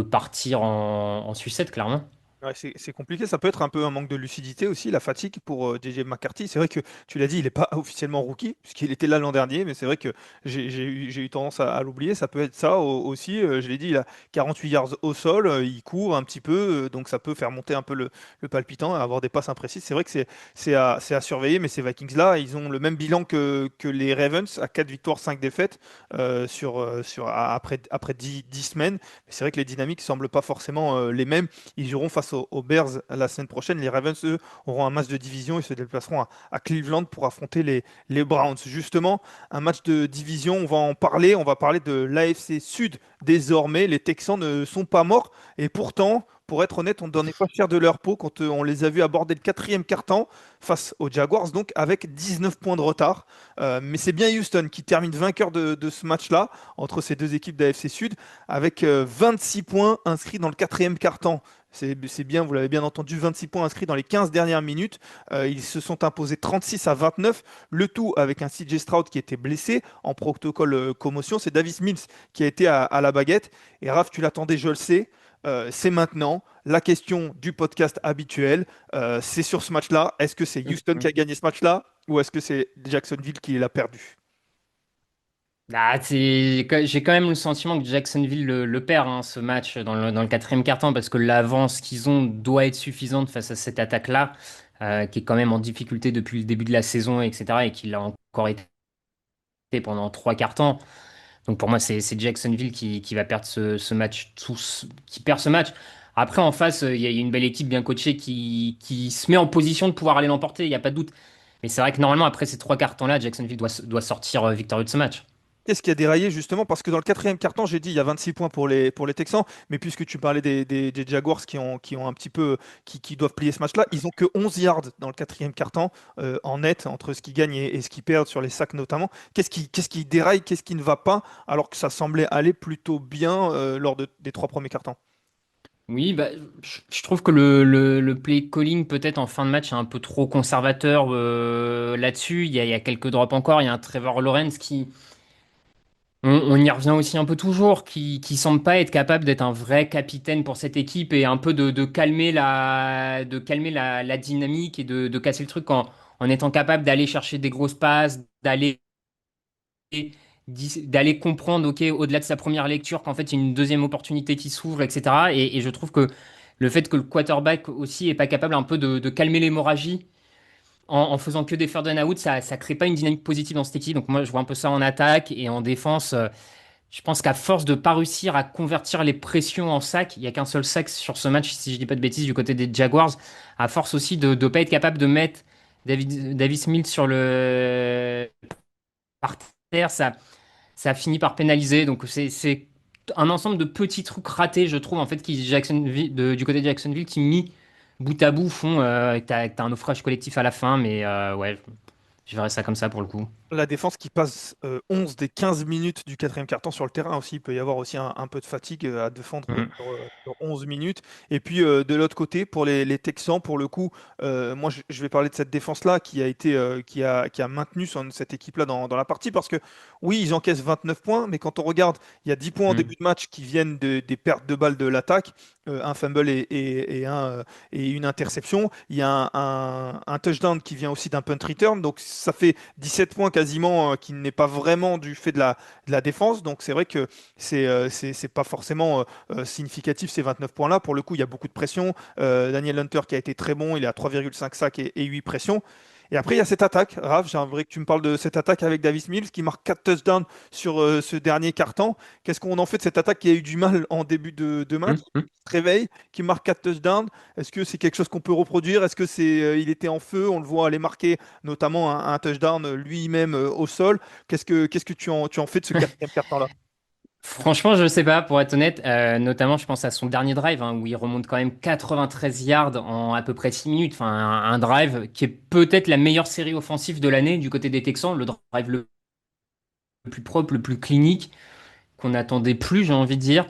partir en sucette, clairement. Ouais, c'est compliqué, ça peut être un peu un manque de lucidité aussi, la fatigue pour JJ McCarthy. C'est vrai que tu l'as dit, il n'est pas officiellement rookie, puisqu'il était là l'an dernier, mais c'est vrai que j'ai eu tendance à l'oublier. Ça peut être ça aussi. Je l'ai dit, il a 48 yards au sol, il court un petit peu, donc ça peut faire monter un peu le palpitant, avoir des passes imprécises. C'est vrai que c'est à surveiller, mais ces Vikings-là, ils ont le même bilan que les Ravens, à 4 victoires, 5 défaites après 10 semaines. Mais c'est vrai que les dynamiques ne semblent pas forcément les mêmes. Ils joueront face aux Bears la semaine prochaine. Les Ravens, eux, auront un match de division et se déplaceront à Cleveland pour affronter les Browns. Justement, un match de division, on va en parler. On va parler de l'AFC Sud désormais. Les Texans ne sont pas morts et pourtant, pour être honnête, on ne donnait pas cher de leur peau quand on les a vus aborder le quatrième quart-temps face aux Jaguars, donc avec 19 points de retard. Mais c'est bien Houston qui termine vainqueur de ce match-là entre ces deux équipes d'AFC Sud avec 26 points inscrits dans le quatrième quart-temps. C'est bien, vous l'avez bien entendu, 26 points inscrits dans les 15 dernières minutes. Ils se sont imposés 36-29, le tout avec un CJ Stroud qui était blessé en protocole commotion. C'est Davis Mills qui a été à la baguette. Et Raph, tu l'attendais, je le sais. C'est maintenant la question du podcast habituel. C'est sur ce match-là. Est-ce que c'est Houston qui a gagné ce match-là ou est-ce que c'est Jacksonville qui l'a perdu? Ah, j'ai quand même le sentiment que Jacksonville le perd, hein, ce match dans le quatrième quart-temps, parce que l'avance qu'ils ont doit être suffisante face à cette attaque-là, qui est quand même en difficulté depuis le début de la saison, etc., et qui l'a encore été pendant trois quarts-temps. Donc pour moi, c'est Jacksonville qui va perdre ce match, qui perd ce match. Après, en face, il y a une belle équipe bien coachée qui se met en position de pouvoir aller l'emporter, il n'y a pas de doute. Mais c'est vrai que normalement, après ces trois quarts-temps-là, Jacksonville doit sortir victorieux de ce match. Qu'est-ce qui a déraillé justement? Parce que dans le quatrième quart-temps, j'ai dit il y a 26 points pour les Texans, mais puisque tu parlais des Jaguars qui ont un petit peu, qui doivent plier ce match-là, ils ont que 11 yards dans le quatrième quart-temps en net entre ce qu'ils gagnent et ce qu'ils perdent sur les sacs notamment. Qu'est-ce qui déraille? Qu'est-ce qui ne va pas alors que ça semblait aller plutôt bien lors des trois premiers quart-temps? Oui, bah, je trouve que le play calling peut-être en fin de match est un peu trop conservateur là-dessus. Il y a quelques drops encore. Il y a un Trevor Lawrence on y revient aussi un peu toujours, qui semble pas être capable d'être un vrai capitaine pour cette équipe et un peu de calmer la dynamique et de casser le truc en étant capable d'aller chercher des grosses passes, d'aller comprendre, ok, au-delà de sa première lecture, qu'en fait, il y a une deuxième opportunité qui s'ouvre, etc. Et je trouve que le fait que le quarterback aussi est pas capable un peu de calmer l'hémorragie en faisant que des third and out, ça crée pas une dynamique positive dans cette équipe. Donc moi, je vois un peu ça en attaque et en défense. Je pense qu'à force de pas réussir à convertir les pressions en sac, il y a qu'un seul sac sur ce match, si je dis pas de bêtises, du côté des Jaguars, à force aussi de ne pas être capable de mettre Davis Mills sur le par terre, ça a fini par pénaliser. Donc c'est un ensemble de petits trucs ratés, je trouve, en fait, qui du côté de Jacksonville, qui mis bout à bout font que t'as un naufrage collectif à la fin, mais ouais, je verrais ça comme ça pour le coup. La défense qui passe 11 des 15 minutes du quatrième quart-temps sur le terrain aussi. Il peut y avoir aussi un peu de fatigue à défendre Mm. sur 11 minutes. Et puis de l'autre côté, pour les Texans, pour le coup, moi je vais parler de cette défense-là qui a été, qui a maintenu cette équipe-là dans la partie parce que oui, ils encaissent 29 points, mais quand on regarde, il y a 10 points en début Mm. de match qui viennent des pertes de balles de l'attaque, un fumble et une interception. Il y a un touchdown qui vient aussi d'un punt return. Donc ça fait 17 points quasiment qui n'est pas vraiment du fait de la défense. Donc c'est vrai que c'est pas forcément significatif ces 29 points-là. Pour le coup, il y a beaucoup de pression. Daniel Hunter qui a été très bon, il est à 3,5 sacs et 8 pressions. Et après, il y a cette attaque. Raph, j'aimerais que tu me parles de cette attaque avec Davis Mills qui marque 4 touchdowns sur ce dernier quart-temps. Qu'est-ce qu'on en fait de cette attaque qui a eu du mal en début de match, Mm. Mm. qui se réveille, qui marque 4 touchdowns? Est-ce que c'est quelque chose qu'on peut reproduire? Est-ce que il était en feu? On le voit aller marquer notamment un touchdown lui-même au sol. Qu'est-ce que tu en fais de ce quatrième quart-temps-là? Franchement, je sais pas, pour être honnête. Notamment, je pense à son dernier drive, hein, où il remonte quand même 93 yards en à peu près 6 minutes. Enfin, un drive qui est peut-être la meilleure série offensive de l'année du côté des Texans, le drive le plus propre, le plus clinique, qu'on n'attendait plus, j'ai envie de dire.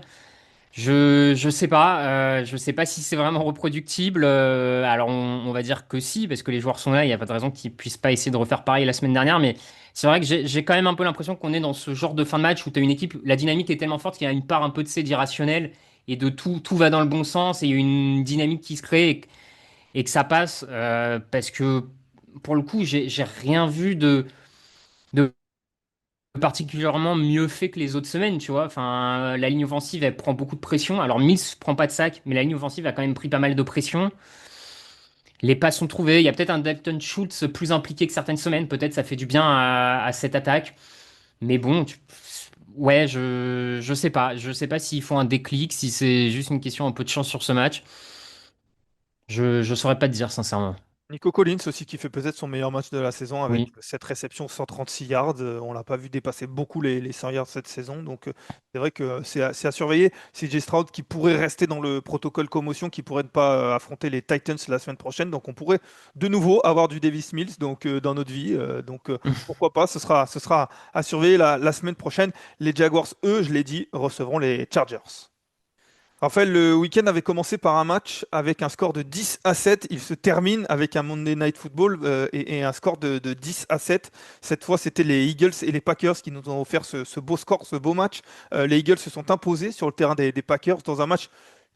Je sais pas si c'est vraiment reproductible. Alors on va dire que si, parce que les joueurs sont là, il n'y a pas de raison qu'ils puissent pas essayer de refaire pareil la semaine dernière. Mais c'est vrai que j'ai quand même un peu l'impression qu'on est dans ce genre de fin de match où tu as une équipe, la dynamique est tellement forte qu'il y a une part un peu de c'est d'irrationnel et de tout va dans le bon sens et il y a une dynamique qui se crée et que ça passe parce que pour le coup j'ai rien vu de particulièrement mieux fait que les autres semaines, tu vois. Enfin, la ligne offensive, elle prend beaucoup de pression. Alors, Mills prend pas de sac, mais la ligne offensive a quand même pris pas mal de pression. Les passes sont trouvées. Il y a peut-être un Dalton Schultz plus impliqué que certaines semaines. Peut-être ça fait du bien à cette attaque. Mais bon, ouais, je sais pas. Je sais pas s'ils font un déclic, si c'est juste une question un peu de chance sur ce match. Je saurais pas te dire, sincèrement. Nico Collins aussi qui fait peut-être son meilleur match de la saison avec Oui. cette réception 136 yards. On l'a pas vu dépasser beaucoup les 100 yards cette saison. Donc c'est vrai que c'est à surveiller. CJ Stroud qui pourrait rester dans le protocole commotion, qui pourrait ne pas affronter les Titans la semaine prochaine. Donc on pourrait de nouveau avoir du Davis Mills dans notre vie. Donc pourquoi pas, ce sera à surveiller la semaine prochaine. Les Jaguars, eux, je l'ai dit, recevront les Chargers. Raphaël, le week-end avait commencé par un match avec un score de 10-7. Il se termine avec un Monday Night Football et un score de 10-7. Cette fois, c'était les Eagles et les Packers qui nous ont offert ce beau score, ce beau match. Les Eagles se sont imposés sur le terrain des Packers dans un match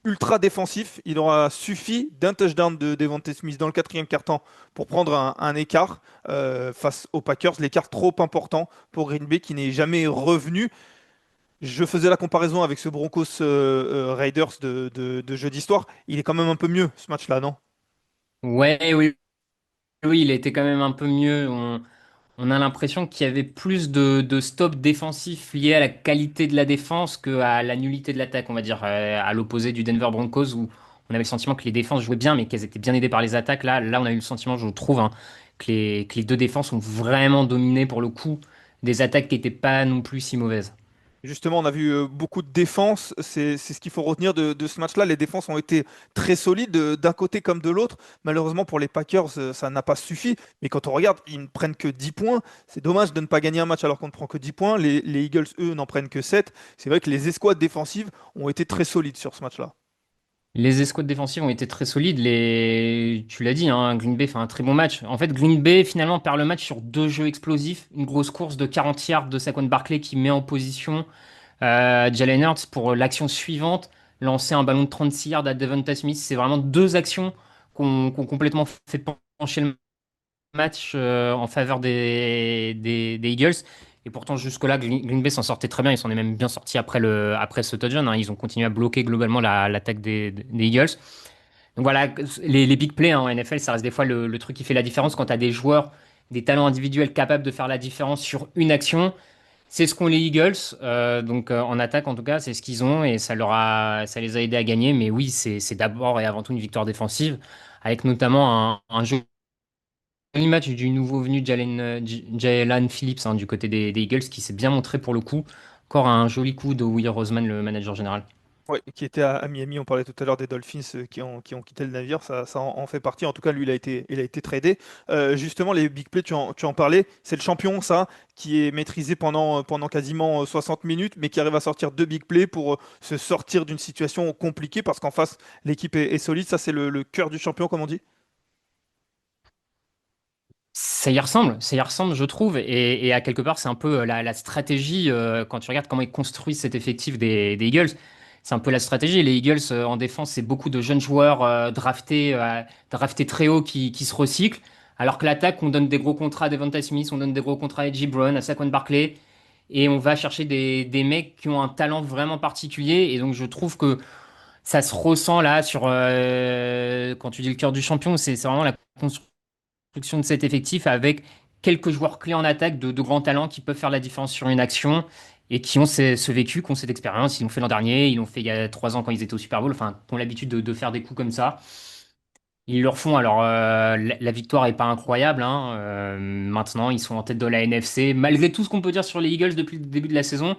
ultra défensif. Il aura suffi d'un touchdown de Devontae Smith dans le quatrième quart-temps pour prendre un écart face aux Packers. L'écart trop important pour Green Bay qui n'est jamais revenu. Je faisais la comparaison avec ce Broncos Raiders de jeudi soir. Il est quand même un peu mieux ce match-là, non? Ouais, oui, oui, il était quand même un peu mieux. On a l'impression qu'il y avait plus de stops défensifs liés à la qualité de la défense qu'à la nullité de l'attaque, on va dire, à l'opposé du Denver Broncos où on avait le sentiment que les défenses jouaient bien, mais qu'elles étaient bien aidées par les attaques. Là, on a eu le sentiment, je trouve, hein, que les deux défenses ont vraiment dominé pour le coup des attaques qui n'étaient pas non plus si mauvaises. Justement, on a vu beaucoup de défenses. C'est ce qu'il faut retenir de ce match-là. Les défenses ont été très solides d'un côté comme de l'autre. Malheureusement pour les Packers, ça n'a pas suffi. Mais quand on regarde, ils ne prennent que 10 points. C'est dommage de ne pas gagner un match alors qu'on ne prend que 10 points. Les Eagles, eux, n'en prennent que 7. C'est vrai que les escouades défensives ont été très solides sur ce match-là. Les escouades défensives ont été très solides. Tu l'as dit, hein, Green Bay fait un très bon match. En fait, Green Bay finalement perd le match sur deux jeux explosifs. Une grosse course de 40 yards de Saquon Barkley qui met en position Jalen Hurts pour l'action suivante, lancer un ballon de 36 yards à Devonta Smith. C'est vraiment deux actions qui ont complètement fait pencher le match en faveur des Eagles. Et pourtant, jusque-là, Green Bay s'en sortait très bien. Ils s'en est même bien sortis après ce touchdown, hein. Ils ont continué à bloquer globalement l'attaque des Eagles. Donc voilà, les big plays, hein, en NFL, ça reste des fois le truc qui fait la différence quand tu as des joueurs, des talents individuels capables de faire la différence sur une action. C'est ce qu'ont les Eagles. Donc en attaque, en tout cas, c'est ce qu'ils ont et ça les a aidés à gagner. Mais oui, c'est d'abord et avant tout une victoire défensive, avec notamment un joli match du nouveau venu Jalen Phillips hein, du côté des Eagles qui s'est bien montré pour le coup. Encore un joli coup de Will Roseman, le manager général. Ouais, qui était à Miami, on parlait tout à l'heure des Dolphins qui ont quitté le navire, ça en fait partie. En tout cas, lui, il a été tradé. Justement, les big plays, tu en parlais, c'est le champion, ça, qui est maîtrisé pendant quasiment 60 minutes, mais qui arrive à sortir deux big plays pour se sortir d'une situation compliquée parce qu'en face, l'équipe est solide. Ça, c'est le cœur du champion, comme on dit. Ça y ressemble, je trouve, et à quelque part, c'est un peu la stratégie quand tu regardes comment ils construisent cet effectif des Eagles. C'est un peu la stratégie. Les Eagles en défense, c'est beaucoup de jeunes joueurs draftés très haut qui se recyclent, alors que l'attaque, on donne des gros contrats à Devonta Smith, on donne des gros contrats à Edgy Brown, à Saquon Barkley, et on va chercher des mecs qui ont un talent vraiment particulier. Et donc, je trouve que ça se ressent là sur quand tu dis le cœur du champion, c'est vraiment la construction de cet effectif avec quelques joueurs clés en attaque de grands talents qui peuvent faire la différence sur une action et qui ont ce vécu, qui ont cette expérience. Ils l'ont fait l'an dernier, ils l'ont fait il y a 3 ans quand ils étaient au Super Bowl, enfin, qui ont l'habitude de faire des coups comme ça. Ils le refont. Alors, la victoire est pas incroyable, hein. Maintenant, ils sont en tête de la NFC. Malgré tout ce qu'on peut dire sur les Eagles depuis le début de la saison,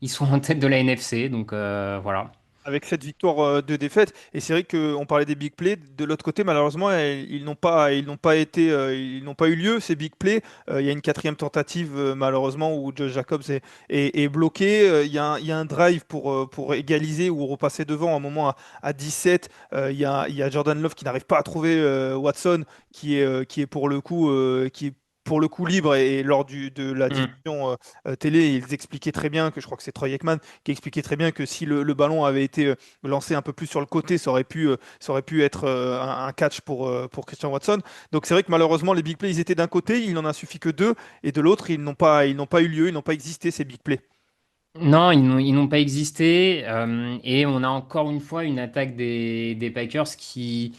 ils sont en tête de la NFC. Donc, voilà. Avec cette victoire de défaite. Et c'est vrai qu'on parlait des big plays. De l'autre côté, malheureusement, ils n'ont pas eu lieu, ces big plays. Il y a une quatrième tentative, malheureusement, où Josh Jacobs est bloqué. Il y a un drive pour égaliser ou repasser devant un moment à 17. Il y a Jordan Love qui n'arrive pas à trouver Watson, qui est pour le coup, qui est pour le coup libre. Et lors de la Hmm. diffusion télé, ils expliquaient très bien que je crois que c'est Troy Aikman qui expliquait très bien que si le ballon avait été lancé un peu plus sur le côté, ça aurait pu être un catch pour Christian Watson. Donc c'est vrai que malheureusement, les big plays, ils étaient d'un côté, il n'en a suffi que deux, et de l'autre, ils n'ont pas eu lieu, ils n'ont pas existé, ces big plays. Non, ils n'ont pas existé. Et on a encore une fois une attaque des Packers qui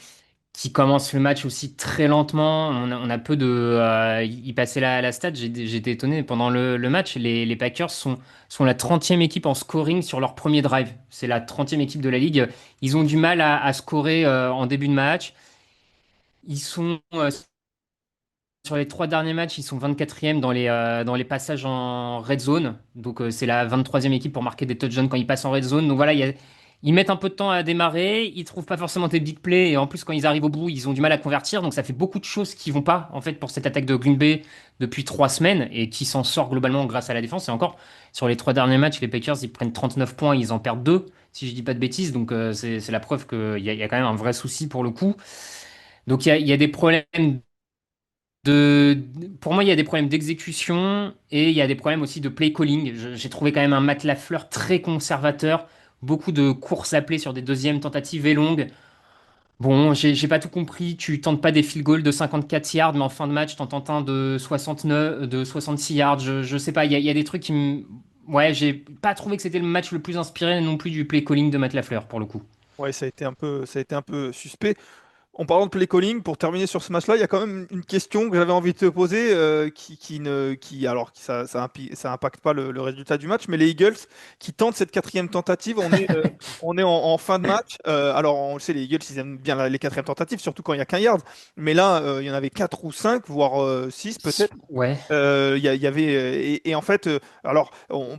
commence le match aussi très lentement. On a peu de. Il passait la stat, j'étais étonné. Pendant le match, les Packers sont la 30e équipe en scoring sur leur premier drive. C'est la 30e équipe de la ligue. Ils ont du mal à scorer en début de match. Ils sont sur les 3 derniers matchs, ils sont 24e dans les passages en red zone. Donc, c'est la 23e équipe pour marquer des touchdowns quand ils passent en red zone. Donc, voilà, ils mettent un peu de temps à démarrer. Ils trouvent pas forcément des big plays. Et en plus, quand ils arrivent au bout, ils ont du mal à convertir. Donc, ça fait beaucoup de choses qui vont pas, en fait, pour cette attaque de Green Bay depuis 3 semaines et qui s'en sort globalement grâce à la défense. Et encore, sur les 3 derniers matchs, les Packers, ils prennent 39 points. Ils en perdent 2, si je dis pas de bêtises. Donc, c'est la preuve qu'il y a quand même un vrai souci pour le coup. Donc, il y a des problèmes de, pour moi, il y a des problèmes d'exécution et il y a des problèmes aussi de play calling. J'ai trouvé quand même un Matt Lafleur très conservateur, beaucoup de courses appelées sur des deuxièmes tentatives et longues. Bon, j'ai pas tout compris. Tu tentes pas des field goals de 54 yards, mais en fin de match, t'en tentes un de 69, de 66 yards. Je sais pas, il y a des trucs qui me. Ouais, j'ai pas trouvé que c'était le match le plus inspiré non plus du play calling de Matt Lafleur pour le coup. Ouais, ça a été un peu suspect. En parlant de play calling, pour terminer sur ce match-là, il y a quand même une question que j'avais envie de te poser alors, ça impacte pas le résultat du match, mais les Eagles qui tentent cette quatrième tentative, on est en fin de match. Alors, on le sait, les Eagles, ils aiment bien les quatrièmes tentatives, surtout quand il y a qu'un yard. Mais là, il y en avait quatre ou cinq, voire six peut-être. Ouais, Il y avait et en fait,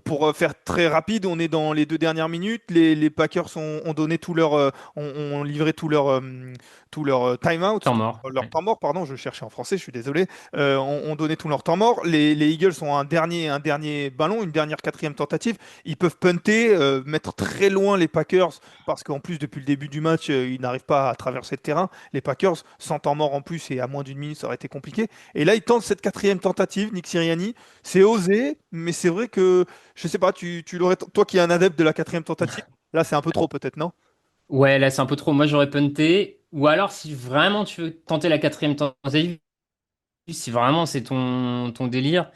pour faire très rapide, on est dans les deux dernières minutes. Les Packers ont donné ont livré tout leur time-out, temps mort. leur Ouais. temps mort, pardon, je cherchais en français, je suis désolé. Ont donné tout leur temps mort. Les Eagles ont un dernier ballon, une dernière quatrième tentative. Ils peuvent punter, mettre très loin les Packers parce qu'en plus depuis le début du match, ils n'arrivent pas à traverser le terrain. Les Packers, sans temps mort en plus et à moins d'une minute, ça aurait été compliqué. Et là, il tente cette quatrième tentative, Nick Sirianni. C'est osé, mais c'est vrai que, je sais pas, tu l'aurais, toi qui es un adepte de la quatrième tentative, là, c'est un peu trop peut-être, non? Ouais, là c'est un peu trop. Moi j'aurais punté. Ou alors si vraiment tu veux tenter la quatrième tentative, si vraiment c'est ton délire,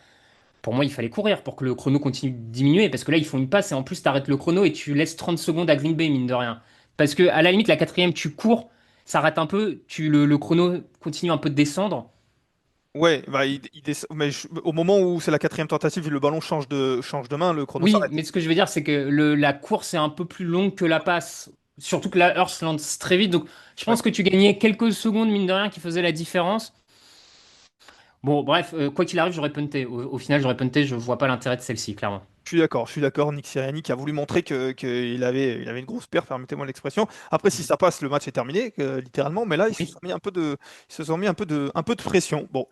pour moi il fallait courir pour que le chrono continue de diminuer. Parce que là ils font une passe et en plus t'arrêtes le chrono et tu laisses 30 secondes à Green Bay, mine de rien. Parce que à la limite la quatrième tu cours, ça rate un peu, le chrono continue un peu de descendre. Ouais, bah, mais au moment où c'est la quatrième tentative, le ballon change de main, le chrono Oui, s'arrête. mais ce que je veux dire, c'est que la course est un peu plus longue que la passe. Surtout que la Hurst lance très vite. Donc, je Ouais. pense que tu gagnais quelques secondes, mine de rien, qui faisaient la différence. Bon, bref, quoi qu'il arrive, j'aurais punté. Au final, j'aurais punté. Je vois pas l'intérêt de celle-ci, clairement. Je suis d'accord. Nick Sirianni qui a voulu montrer qu'il avait une grosse paire, permettez-moi l'expression. Après, si ça passe, le match est terminé, littéralement. Mais là, ils se sont Oui. mis un peu ils se sont mis un peu de pression. Bon,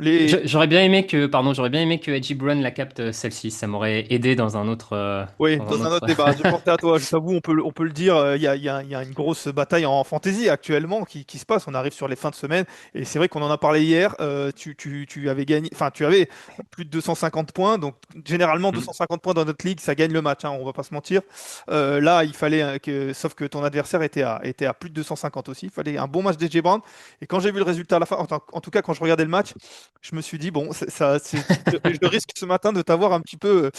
J'aurais bien aimé que, pardon, j'aurais bien aimé que Edgy Brown la capte celle-ci. Ça m'aurait aidé oui, dans un dans un autre autre. débat, j'ai pensé à toi, je t'avoue, on peut le dire, il y a une grosse bataille en fantasy actuellement qui se passe, on arrive sur les fins de semaine, et c'est vrai qu'on en a parlé hier, tu avais gagné, enfin tu avais plus de 250 points, donc généralement Hmm. 250 points dans notre ligue, ça gagne le match, hein, on va pas se mentir. Là, il fallait sauf que ton adversaire était à plus de 250 aussi, il fallait un bon match d'J. Brown, et quand j'ai vu le résultat à la fin, en tout cas quand je regardais le match, je me suis dit, bon, je risque ce matin de t'avoir un petit peu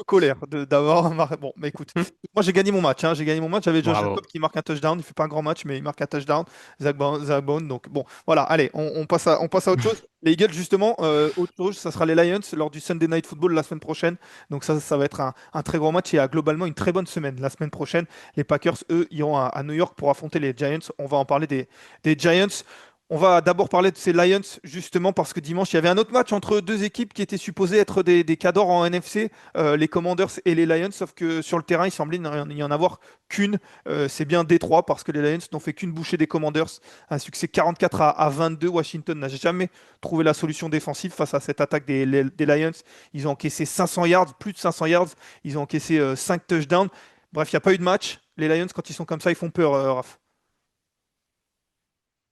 colère d'avoir bon, mais écoute, moi j'ai gagné mon match, hein, j'ai gagné mon match. J'avais Josh Jacob Bravo. qui marque un touchdown. Il fait pas un grand match, mais il marque un touchdown. Zach Bone, donc bon, voilà. Allez, on passe à autre chose. Les Eagles, justement, autre chose, ça sera les Lions lors du Sunday Night Football la semaine prochaine. Donc ça va être un très grand match et globalement une très bonne semaine. La semaine prochaine, les Packers, eux, iront à New York pour affronter les Giants. On va en parler des Giants. On va d'abord parler de ces Lions, justement, parce que dimanche, il y avait un autre match entre deux équipes qui étaient supposées être des cadors en NFC, les Commanders et les Lions, sauf que sur le terrain, il semblait n'y en avoir qu'une. C'est bien Détroit, parce que les Lions n'ont fait qu'une bouchée des Commanders. Un succès 44 à 22. Washington n'a jamais trouvé la solution défensive face à cette attaque des Lions. Ils ont encaissé 500 yards, plus de 500 yards. Ils ont encaissé 5 touchdowns. Bref, il n'y a pas eu de match. Les Lions, quand ils sont comme ça, ils font peur, Raph.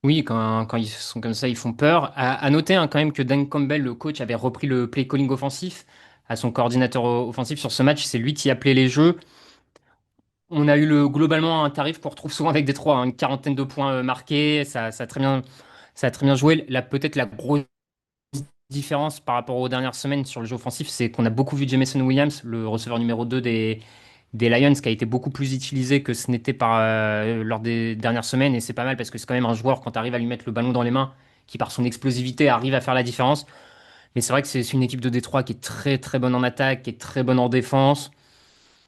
Oui, quand ils sont comme ça, ils font peur. À noter hein, quand même que Dan Campbell, le coach, avait repris le play calling offensif à son coordinateur offensif sur ce match. C'est lui qui appelait les jeux. On a eu globalement un tarif qu'on retrouve souvent avec Détroit, hein, une quarantaine de points marqués. Ça a très bien joué. Là, peut-être la grosse différence par rapport aux dernières semaines sur le jeu offensif, c'est qu'on a beaucoup vu Jameson Williams, le receveur numéro 2 des Lions, qui a été beaucoup plus utilisé que ce n'était lors des dernières semaines. Et c'est pas mal parce que c'est quand même un joueur, quand tu arrives à lui mettre le ballon dans les mains, qui par son explosivité arrive à faire la différence. Mais c'est vrai que c'est une équipe de Détroit qui est très très bonne en attaque, qui est très bonne en défense.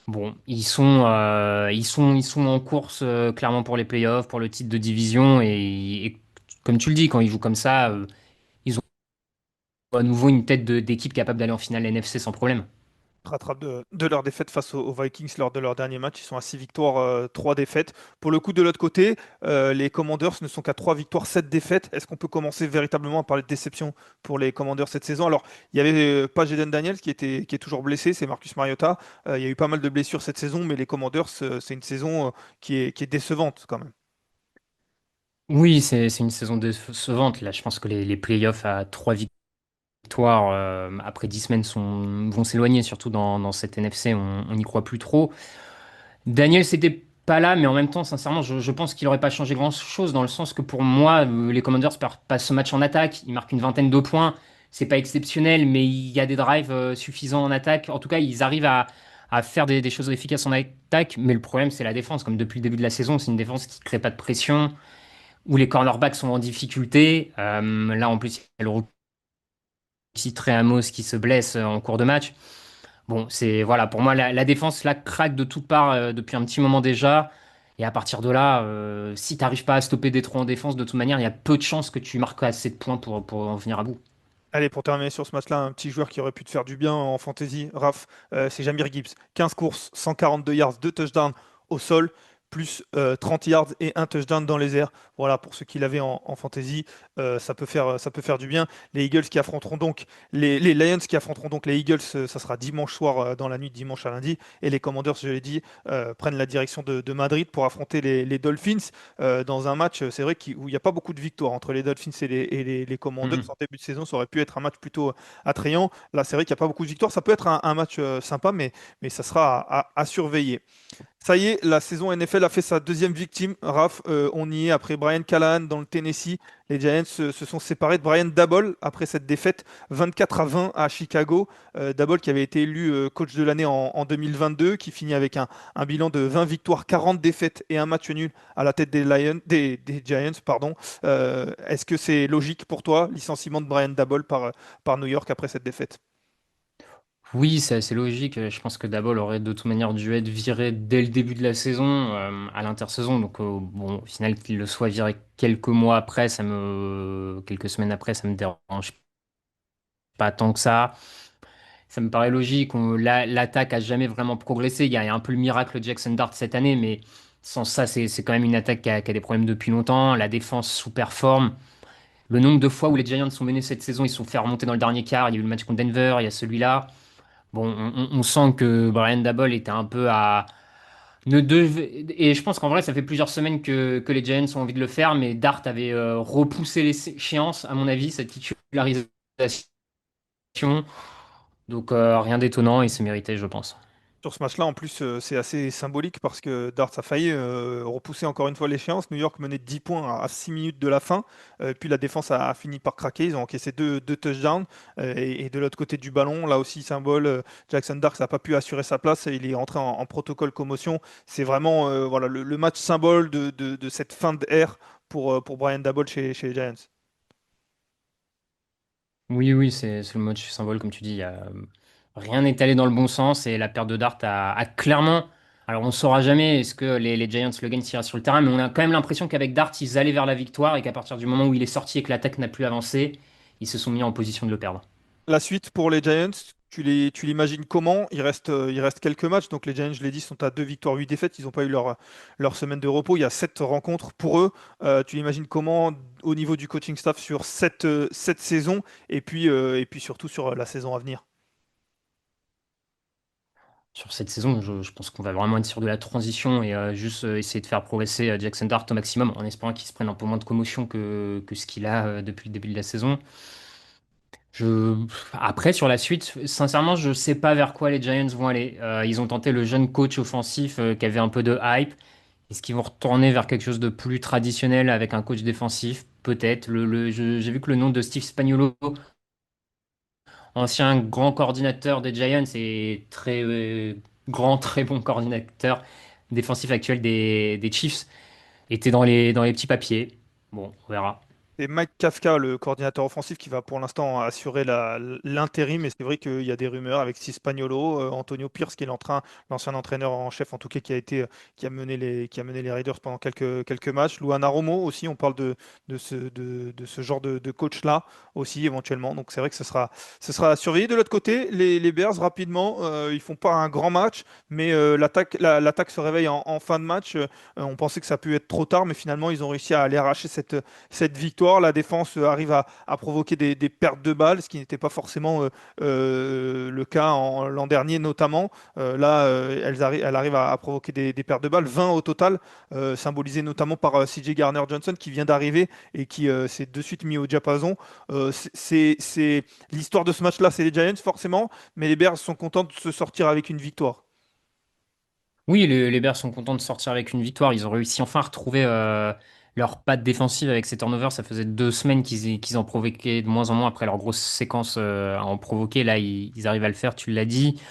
Bon, ils sont en course clairement pour les playoffs, pour le titre de division. Et comme tu le dis, quand ils jouent comme ça, ils ont à nouveau une tête d'équipe capable d'aller en finale NFC sans problème. Rattrape de leur défaite face aux Vikings lors de leur dernier match. Ils sont à 6 victoires, 3 défaites. Pour le coup, de l'autre côté, les Commanders ne sont qu'à 3 victoires, 7 défaites. Est-ce qu'on peut commencer véritablement à parler de déception pour les Commanders cette saison? Alors, il y avait pas Jaden Daniels qui est toujours blessé, c'est Marcus Mariota. Il y a eu pas mal de blessures cette saison, mais les Commanders, c'est une saison qui est décevante quand même. Oui, c'est une saison décevante. Là, je pense que les playoffs à 3 victoires après 10 semaines vont s'éloigner, surtout dans cette NFC. On n'y croit plus trop. Daniel, c'était pas là, mais en même temps, sincèrement, je pense qu'il n'aurait pas changé grand-chose dans le sens que pour moi, les Commanders passent ce match en attaque. Ils marquent une vingtaine de points. C'est pas exceptionnel, mais il y a des drives suffisants en attaque. En tout cas, ils arrivent à faire des choses efficaces en attaque. Mais le problème, c'est la défense. Comme depuis le début de la saison, c'est une défense qui ne crée pas de pression, où les cornerbacks sont en difficulté. Là, en plus, il y a le rookie Trey Amos qui se blesse en cours de match. Bon, c'est voilà, pour moi, la défense là craque de toutes parts depuis un petit moment déjà. Et à partir de là, si tu n'arrives pas à stopper Détroit en défense, de toute manière, il y a peu de chances que tu marques assez de points pour en venir à bout. Allez, pour terminer sur ce match-là, un petit joueur qui aurait pu te faire du bien en fantasy, Raph, c'est Jahmyr Gibbs. 15 courses, 142 yards, 2 touchdowns au sol, plus 30 yards et un touchdown dans les airs. Voilà, pour ceux qui l'avaient en fantasy, ça peut faire du bien. Les Eagles qui affronteront donc les Lions qui affronteront donc les Eagles, ça sera dimanche soir dans la nuit de dimanche à lundi. Et les Commanders, je l'ai dit, prennent la direction de Madrid pour affronter les Dolphins dans un match, c'est vrai, où il n'y a pas beaucoup de victoires entre les Dolphins les Commanders Mhm. en début de saison. Ça aurait pu être un match plutôt attrayant. Là, c'est vrai qu'il n'y a pas beaucoup de victoires. Ça peut être un match sympa, mais ça sera à surveiller. Ça y est, la saison NFL a fait sa deuxième victime. Raph, on y est après Brian Callahan dans le Tennessee. Les Giants se sont séparés de Brian Daboll après cette défaite 24-20 à Chicago. Daboll qui avait été élu coach de l'année en 2022, qui finit avec un bilan de 20 victoires, 40 défaites et un match nul à la tête des Giants. Pardon. Est-ce que c'est logique pour toi, licenciement de Brian Daboll par New York après cette défaite? Oui, c'est assez logique. Je pense que Dabol aurait de toute manière dû être viré dès le début de la saison, à l'intersaison. Donc, bon, au final, qu'il le soit viré quelques mois après, quelques semaines après, ça me dérange pas tant que ça. Ça me paraît logique. L'attaque a jamais vraiment progressé. Il y a un peu le miracle Jackson Dart cette année, mais sans ça, c'est quand même une attaque qui a des problèmes depuis longtemps. La défense sous-performe. Le nombre de fois où les Giants sont menés cette saison, ils se sont fait remonter dans le dernier quart. Il y a eu le match contre Denver, il y a celui-là. Bon, on sent que Brian Daboll était un peu à... Et je pense qu'en vrai, ça fait plusieurs semaines que les Giants ont envie de le faire, mais Dart avait repoussé l'échéance, à mon avis, sa titularisation. Donc rien d'étonnant et c'est mérité, je pense. Sur ce match-là, en plus, c'est assez symbolique parce que Darts a failli repousser encore une fois l'échéance. New York menait 10 points à 6 minutes de la fin. Puis la défense a fini par craquer. Ils ont encaissé deux touchdowns. Et de l'autre côté du ballon, là aussi, symbole, Jackson Darts n'a pas pu assurer sa place. Et il est entré en protocole commotion. C'est vraiment voilà, le match symbole de cette fin d'ère pour Brian Daboll chez les Giants. Oui, oui, c'est le match symbole, comme tu dis. Rien n'est allé dans le bon sens et la perte de Dart a clairement. Alors, on ne saura jamais est-ce que les Giants le gagnent s'il reste sur le terrain, mais on a quand même l'impression qu'avec Dart, ils allaient vers la victoire et qu'à partir du moment où il est sorti et que l'attaque n'a plus avancé, ils se sont mis en position de le perdre. La suite pour les Giants, tu l'imagines comment? Il reste quelques matchs. Donc les Giants, je l'ai dit, sont à 2 victoires, 8 défaites. Ils n'ont pas eu leur semaine de repos. Il y a 7 rencontres pour eux. Tu l'imagines comment au niveau du coaching staff sur cette saison et puis surtout sur la saison à venir? Sur cette saison, je pense qu'on va vraiment être sur de la transition et juste essayer de faire progresser Jackson Dart au maximum en espérant qu'il se prenne un peu moins de commotion que ce qu'il a depuis le début de la saison. Je... Après, sur la suite, sincèrement, je sais pas vers quoi les Giants vont aller. Ils ont tenté le jeune coach offensif qui avait un peu de hype. Est-ce qu'ils vont retourner vers quelque chose de plus traditionnel avec un coach défensif? Peut-être. J'ai vu que le nom de Steve Spagnuolo, ancien grand coordinateur des Giants et très grand, très bon coordinateur défensif actuel des Chiefs, était dans les petits papiers. Bon, on verra. C'est Mike Kafka, le coordinateur offensif, qui va pour l'instant assurer l'intérim. Et c'est vrai qu'il y a des rumeurs avec Spagnuolo, Antonio Pierce, qui est l'ancien entraîneur en chef, en tout cas, qui a mené les Raiders pendant quelques matchs. Luan Aromo aussi, on parle de ce genre de coach-là aussi, éventuellement. Donc c'est vrai que ce sera à surveiller. De l'autre côté, les Bears, rapidement, ils font pas un grand match, mais l'attaque se réveille en fin de match. On pensait que ça pu être trop tard, mais finalement, ils ont réussi à aller arracher cette victoire. La défense arrive à provoquer des pertes de balles, ce qui n'était pas forcément le cas l'an dernier notamment. Là, elle arrive à provoquer des pertes de balles, 20 au total, symbolisées notamment par CJ Garner-Johnson qui vient d'arriver et qui s'est de suite mis au diapason. L'histoire de ce match-là, c'est les Giants forcément, mais les Bears sont contents de se sortir avec une victoire. Oui, les Bears sont contents de sortir avec une victoire. Ils ont réussi enfin à retrouver leur patte défensive avec ces turnovers. Ça faisait 2 semaines qu'ils en provoquaient de moins en moins après leur grosse séquence à en provoquer. Là, ils arrivent à le faire, tu l'as dit.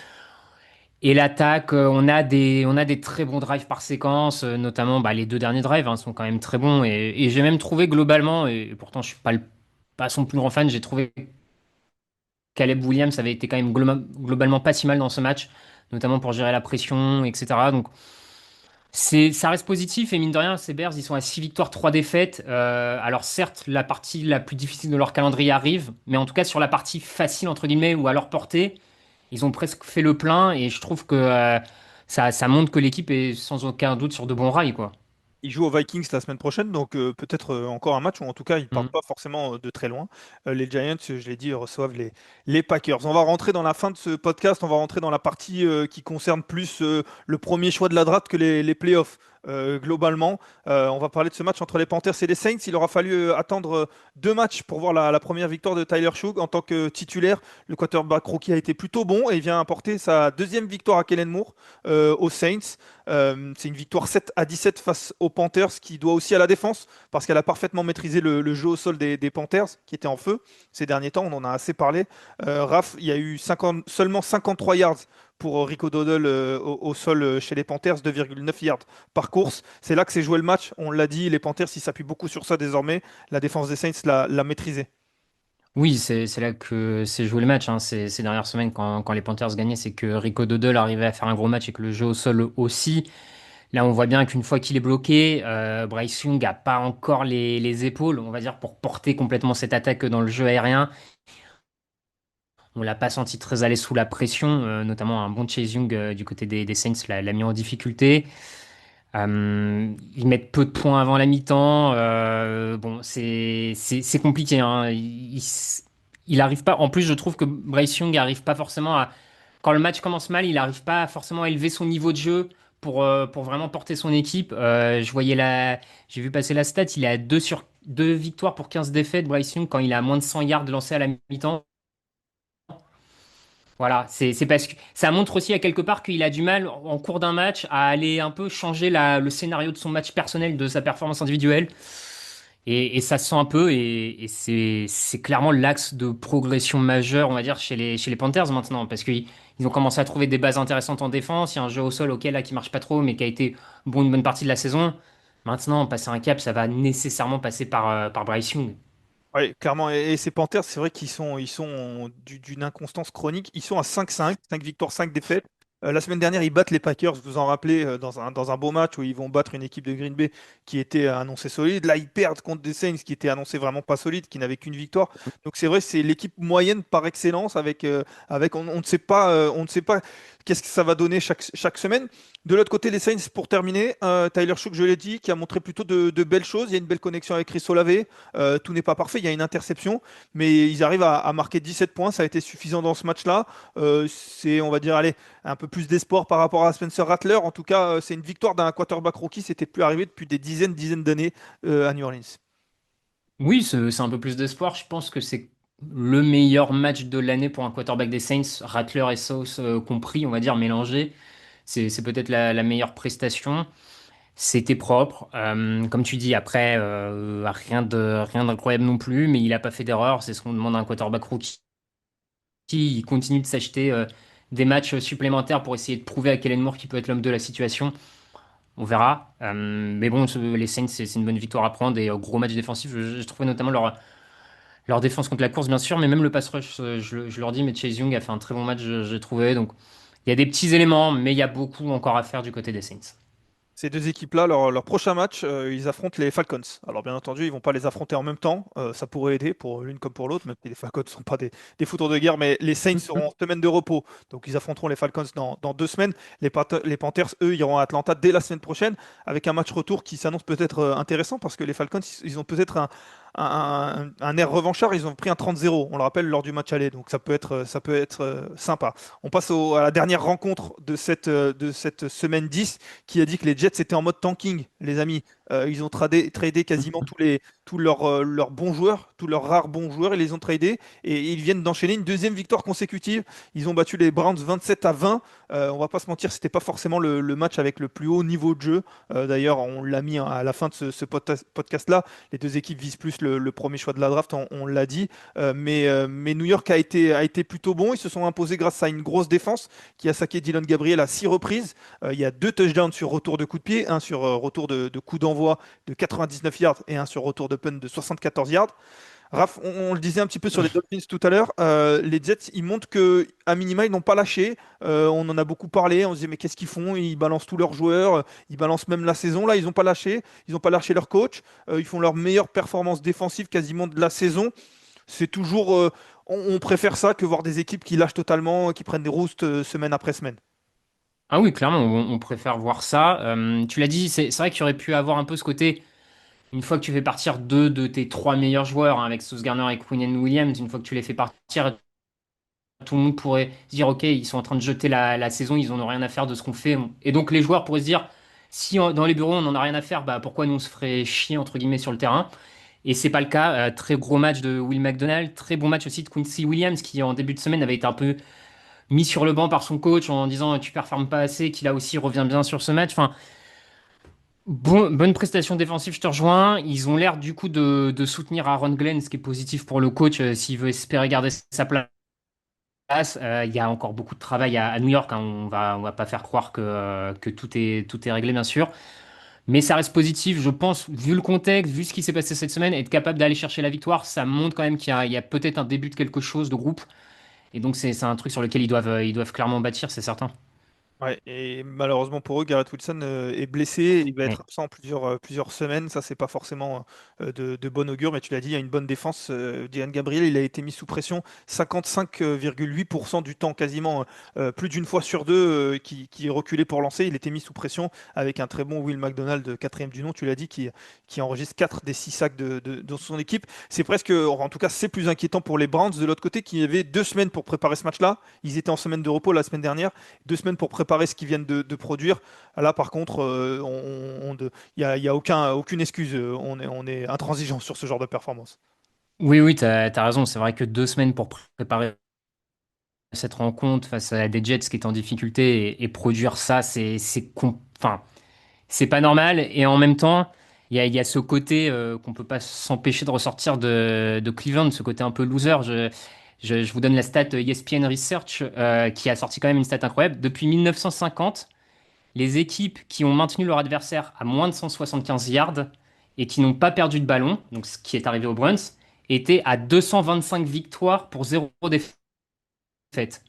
Et l'attaque, on a des très bons drives par séquence, notamment bah, les 2 derniers drives sont quand même très bons. Et j'ai même trouvé globalement, et pourtant je suis pas son plus grand fan, j'ai trouvé que Caleb Williams avait été quand même globalement pas si mal dans ce match, notamment pour gérer la pression, etc. Donc ça reste positif et mine de rien, ces Bears, ils sont à 6 victoires, 3 défaites. Alors certes, la partie la plus difficile de leur calendrier arrive, mais en tout cas sur la partie facile, entre guillemets, ou à leur portée, ils ont presque fait le plein et je trouve que ça montre que l'équipe est sans aucun doute sur de bons rails, quoi. Ils jouent aux Vikings la semaine prochaine, donc peut-être encore un match, ou en tout cas, ils partent Mm. pas forcément de très loin. Les Giants, je l'ai dit, reçoivent les Packers. On va rentrer dans la fin de ce podcast, on va rentrer dans la partie qui concerne plus le premier choix de la draft que les playoffs. globalement. On va parler de ce match entre les Panthers et les Saints. Il aura fallu attendre 2 matchs pour voir la première victoire de Tyler Shough en tant que titulaire. Le quarterback rookie a été plutôt bon et il vient apporter sa deuxième victoire à Kellen Moore aux Saints. C'est une victoire 7-17 face aux Panthers qui doit aussi à la défense parce qu'elle a parfaitement maîtrisé le jeu au sol des Panthers qui était en feu ces derniers temps. On en a assez parlé. Raph, il y a eu seulement 53 yards pour Rico Dowdle au sol chez les Panthers, 2,9 yards par course. C'est là que s'est joué le match. On l'a dit, les Panthers, ils s'appuient beaucoup sur ça désormais. La défense des Saints l'a maîtrisé. Oui, c'est là que c'est joué le match, hein. Ces dernières semaines, quand les Panthers gagnaient, c'est que Rico Dowdle arrivait à faire un gros match et que le jeu au sol aussi. Là, on voit bien qu'une fois qu'il est bloqué, Bryce Young n'a pas encore les épaules, on va dire, pour porter complètement cette attaque dans le jeu aérien. On l'a pas senti très à l'aise sous la pression, notamment un bon Chase Young du côté des Saints l'a mis en difficulté. Ils mettent peu de points avant la mi-temps. Bon, c'est compliqué, hein. Il arrive pas. En plus, je trouve que Bryce Young arrive pas forcément à. Quand le match commence mal, il arrive pas forcément à élever son niveau de jeu pour vraiment porter son équipe. J'ai vu passer la stat. Il est à 2 victoires pour 15 défaites, Bryce Young, quand il a moins de 100 yards lancés à la mi-temps. Voilà, c'est parce que ça montre aussi à quelque part qu'il a du mal en cours d'un match à aller un peu changer le scénario de son match personnel, de sa performance individuelle. Et ça se sent un peu, et c'est clairement l'axe de progression majeure, on va dire, chez les Panthers maintenant, parce qu'ils ont commencé à trouver des bases intéressantes en défense. Il y a un jeu au sol, ok, là, qui marche pas trop, mais qui a été bon une bonne partie de la saison. Maintenant, passer un cap, ça va nécessairement passer par Bryce Young. Oui, clairement. Et ces Panthers, c'est vrai qu'ils sont d'une inconstance chronique. Ils sont à 5-5, 5 victoires, 5 défaites. La semaine dernière, ils battent les Packers, vous vous en rappelez, dans un beau match où ils vont battre une équipe de Green Bay qui était annoncée solide. Là, ils perdent contre des Saints qui étaient annoncés vraiment pas solides, qui n'avaient qu'une victoire. Donc c'est vrai, c'est l'équipe moyenne par excellence avec on ne sait pas qu'est-ce que ça va donner chaque semaine. De l'autre côté, les Saints, pour terminer, Tyler Shough, je l'ai dit, qui a montré plutôt de belles choses. Il y a une belle connexion avec Chris Olave. Tout n'est pas parfait, il y a une interception, mais ils arrivent à marquer 17 points. Ça a été suffisant dans ce match-là. C'est, on va dire, allez, un peu plus d'espoir par rapport à Spencer Rattler. En tout cas, c'est une victoire d'un quarterback rookie. C'était plus arrivé depuis des dizaines d'années à New Orleans. Oui, c'est un peu plus d'espoir. Je pense que c'est le meilleur match de l'année pour un quarterback des Saints, Rattler et Sauce compris, on va dire, mélangés. C'est peut-être la meilleure prestation. C'était propre. Comme tu dis, après, rien d'incroyable non plus, mais il n'a pas fait d'erreur. C'est ce qu'on demande à un quarterback rookie. Il continue de s'acheter des matchs supplémentaires pour essayer de prouver à Kellen Moore qu'il peut être l'homme de la situation. On verra. Mais bon, les Saints, c'est une bonne victoire à prendre et gros match défensif. J'ai trouvé notamment leur défense contre la course, bien sûr, mais même le pass rush, je leur dis, mais Chase Young a fait un très bon match, j'ai trouvé. Donc, il y a des petits éléments, mais il y a beaucoup encore à faire du côté des Saints. Ces deux équipes-là, leur prochain match, ils affrontent les Falcons. Alors bien entendu, ils vont pas les affronter en même temps. Ça pourrait aider pour l'une comme pour l'autre, même si les Falcons ne sont pas des foudres de guerre, mais les Saints seront en semaine de repos. Donc ils affronteront les Falcons dans 2 semaines. Les Panthers, eux, iront à Atlanta dès la semaine prochaine avec un match retour qui s'annonce peut-être intéressant parce que les Falcons, ils ont peut-être un air revanchard. Ils ont pris un 30-0, on le rappelle, lors du match aller. Donc ça peut être sympa. On passe à la dernière rencontre de cette semaine 10 qui a dit que les Jets étaient en mode tanking, les amis. Ils ont tradé quasiment tous leurs bons joueurs, tous leurs rares bons joueurs, ils les ont tradés et ils viennent d'enchaîner une deuxième victoire consécutive. Ils ont battu les Browns 27-20. On va pas se mentir, c'était pas forcément le match avec le plus haut niveau de jeu. D'ailleurs, on l'a mis à la fin de ce podcast-là. Les deux équipes visent plus le premier choix de la draft, on l'a dit. Mais New York a été plutôt bon. Ils se sont imposés grâce à une grosse défense qui a saqué Dylan Gabriel à 6 reprises. Il y a 2 touchdowns sur retour de coup de pied, un sur retour de coup d'envoi de 99 yards et un sur retour de punt de 74 yards. Raph, on le disait un petit peu sur les Dolphins tout à l'heure, les Jets, ils montrent que à minima, ils n'ont pas lâché. On en a beaucoup parlé, on se disait mais qu'est-ce qu'ils font? Ils balancent tous leurs joueurs, ils balancent même la saison. Là, ils n'ont pas lâché, ils n'ont pas lâché leur coach. Ils font leur meilleure performance défensive quasiment de la saison. C'est toujours, on préfère ça que voir des équipes qui lâchent totalement, qui prennent des roustes semaine après semaine. Ah oui, clairement, on préfère voir ça. Tu l'as dit, c'est vrai qu'il y aurait pu avoir un peu ce côté, une fois que tu fais partir deux de tes trois meilleurs joueurs, hein, avec Sauce Gardner et Quinnen Williams, une fois que tu les fais partir, tout le monde pourrait se dire, OK, ils sont en train de jeter la saison, ils n'en ont rien à faire de ce qu'on fait. Et donc les joueurs pourraient se dire, Si dans les bureaux on n'en a rien à faire, bah pourquoi nous on se ferait chier entre guillemets sur le terrain? Et c'est pas le cas. Très gros match de Will McDonald, très bon match aussi de Quincy Williams qui en début de semaine avait été un peu mis sur le banc par son coach en disant tu performes pas assez, qu'il a aussi revient bien sur ce match. Enfin, bonne prestation défensive, je te rejoins. Ils ont l'air du coup de soutenir Aaron Glenn, ce qui est positif pour le coach s'il veut espérer garder sa place. Il y a encore beaucoup de travail à New York, hein. On va pas faire croire que tout est réglé, bien sûr. Mais ça reste positif, je pense, vu le contexte, vu ce qui s'est passé cette semaine, être capable d'aller chercher la victoire, ça montre quand même qu'il y a peut-être un début de quelque chose de groupe. Et donc, c'est un truc sur lequel ils doivent clairement bâtir, c'est certain. Ouais, et malheureusement pour eux, Garrett Wilson est blessé, il va être Ouais. absent plusieurs semaines, ça c'est pas forcément de bon augure, mais tu l'as dit, il y a une bonne défense. Dylan Gabriel, il a été mis sous pression 55,8% du temps, quasiment plus d'une fois sur deux qui est reculé pour lancer, il était mis sous pression avec un très bon Will McDonald, quatrième du nom, tu l'as dit, qui enregistre 4 des 6 sacs de son équipe. C'est presque, en tout cas c'est plus inquiétant pour les Browns de l'autre côté qui avaient 2 semaines pour préparer ce match-là, ils étaient en semaine de repos la semaine dernière. 2 semaines pour préparer ce qu'ils viennent de produire. Là, par contre, il y a aucune excuse. On est intransigeant sur ce genre de performance. Oui, oui, t'as raison. C'est vrai que 2 semaines pour préparer cette rencontre face à des Jets qui étaient en difficulté et produire ça, enfin, c'est pas normal. Et en même temps, il y a ce côté qu'on peut pas s'empêcher de ressortir de Cleveland, ce côté un peu loser. Je vous donne la stat ESPN Research qui a sorti quand même une stat incroyable. Depuis 1950, les équipes qui ont maintenu leur adversaire à moins de 175 yards et qui n'ont pas perdu de ballon, donc ce qui est arrivé aux Browns, étaient à 225 victoires pour 0 défaite.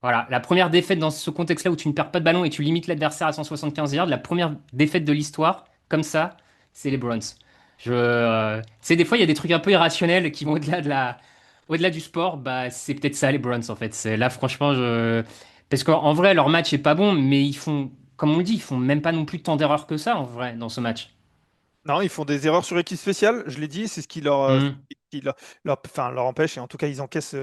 Voilà, la première défaite dans ce contexte-là où tu ne perds pas de ballon et tu limites l'adversaire à 175 yards, la première défaite de l'histoire, comme ça, c'est les Browns. Tu sais, des fois, il y a des trucs un peu irrationnels qui vont au-delà du sport. Bah, c'est peut-être ça les Browns en fait. Là, franchement, parce qu'en vrai, leur match est pas bon, mais ils font, comme on le dit, ils font même pas non plus tant d'erreurs que ça en vrai dans ce match. Non, ils font des erreurs sur équipe spéciale, je l'ai dit, c'est ce qui leur, Hmm. enfin, leur empêche, et en tout cas ils encaissent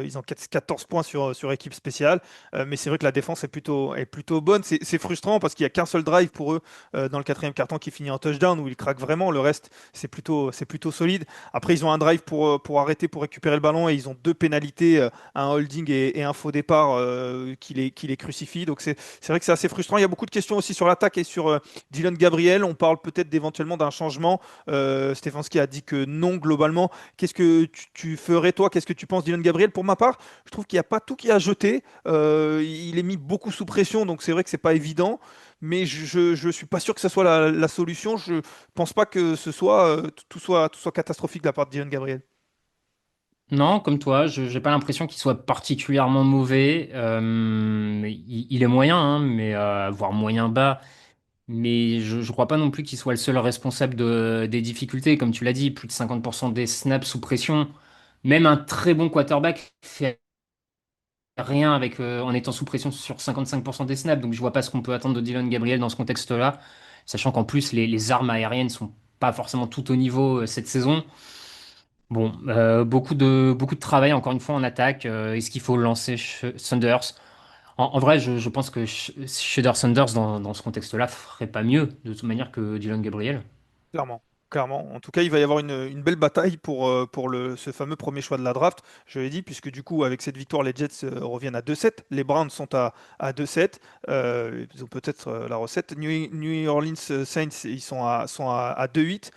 14 points sur équipe spéciale. Mais c'est vrai que la défense est plutôt bonne. C'est frustrant parce qu'il n'y a qu'un seul drive pour eux dans le quatrième quart-temps qui finit en touchdown où ils craquent vraiment, le reste c'est plutôt solide. Après ils ont un drive pour arrêter, pour récupérer le ballon et ils ont deux pénalités, un holding et un faux départ qui les crucifient. Donc c'est vrai que c'est assez frustrant. Il y a beaucoup de questions aussi sur l'attaque et sur Dylan Gabriel. On parle peut-être d'éventuellement d'un changement. Stefanski a dit que non, globalement. Qu'est-ce que tu ferais, toi? Qu'est-ce que tu penses, Dylan Gabriel? Pour ma part, je trouve qu'il n'y a pas tout qui a jeté. Il est mis beaucoup sous pression, donc c'est vrai que c'est pas évident. Mais je suis pas sûr que ce soit la solution. Je pense pas que tout soit catastrophique de la part de Dylan Gabriel. Non, comme toi, je n'ai pas l'impression qu'il soit particulièrement mauvais. Il est moyen, hein, mais voire moyen bas. Mais je ne crois pas non plus qu'il soit le seul responsable des difficultés. Comme tu l'as dit, plus de 50% des snaps sous pression. Même un très bon quarterback fait rien en étant sous pression sur 55% des snaps. Donc je vois pas ce qu'on peut attendre de Dylan Gabriel dans ce contexte-là. Sachant qu'en plus, les armes aériennes sont pas forcément tout au niveau cette saison. Bon, beaucoup de travail encore une fois en attaque. Est-ce qu'il faut lancer Sanders? En vrai, je pense que Shedeur Sanders dans ce contexte-là ferait pas mieux de toute manière que Dylan Gabriel. Clairement. Clairement. En tout cas, il va y avoir une belle bataille pour ce fameux premier choix de la draft, je l'ai dit, puisque du coup, avec cette victoire, les Jets reviennent à 2-7. Les Browns sont à 2-7. Ils ont peut-être la recette. New Orleans Saints, ils sont à 2-8.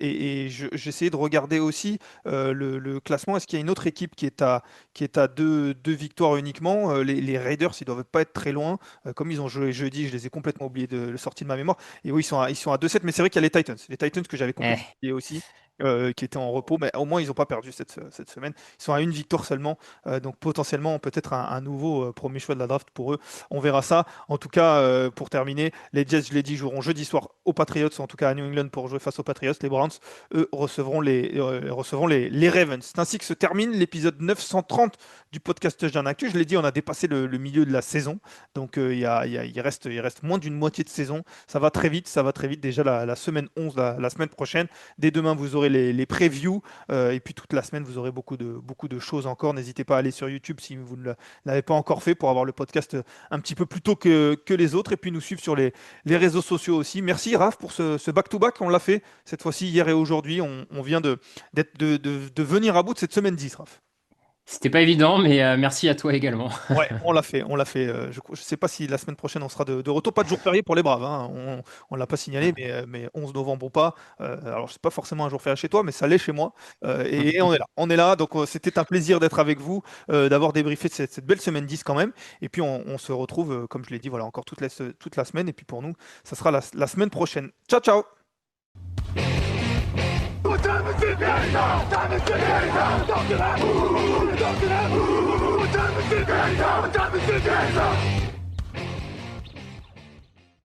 Et j'essayais de regarder aussi le classement. Est-ce qu'il y a une autre équipe qui est à deux victoires uniquement? Les Raiders, ils doivent pas être très loin. Comme ils ont joué jeudi, je les ai complètement oubliés de le sortir de ma mémoire. Et oui, ils sont à 2-7, mais c'est vrai qu'il y a les Titans. Les Titans que j'avais complètement Eh, oubliés aussi, qui étaient en repos, mais au moins ils n'ont pas perdu cette semaine. Ils sont à une victoire seulement, donc potentiellement peut-être un nouveau premier choix de la draft pour eux. On verra ça. En tout cas, pour terminer, les Jets, je l'ai dit, joueront jeudi soir aux Patriots, en tout cas à New England pour jouer face aux Patriots. Les Browns, eux, recevront les Ravens. C'est ainsi que se termine l'épisode 930 du podcast Touchdown Actu. Je l'ai dit, on a dépassé le milieu de la saison, donc il reste moins d'une moitié de saison. Ça va très vite, ça va très vite. Déjà la semaine 11, la semaine prochaine. Dès demain, vous aurez aurez les previews. Et puis toute la semaine, vous aurez beaucoup de choses encore. N'hésitez pas à aller sur YouTube si vous ne l'avez pas encore fait pour avoir le podcast un petit peu plus tôt que les autres. Et puis nous suivre sur les réseaux sociaux aussi. Merci Raph pour ce back-to-back. On l'a fait cette fois-ci hier et aujourd'hui. On vient de venir à bout de cette semaine 10, Raph. C'était pas évident, mais merci à toi également. Ouais, on l'a fait, on l'a fait. Je sais pas si la semaine prochaine on sera de retour. Pas de jour férié pour les Braves, hein. On l'a pas signalé, mais 11 novembre ou pas. Alors c'est pas forcément un jour férié chez toi, mais ça l'est chez moi. Et on est là, on est là. Donc c'était un plaisir d'être avec vous, d'avoir débriefé cette belle semaine 10 quand même. Et puis on se retrouve, comme je l'ai dit, voilà, encore toute la semaine. Et puis pour nous, ça sera la semaine prochaine. Ciao, ciao. Time to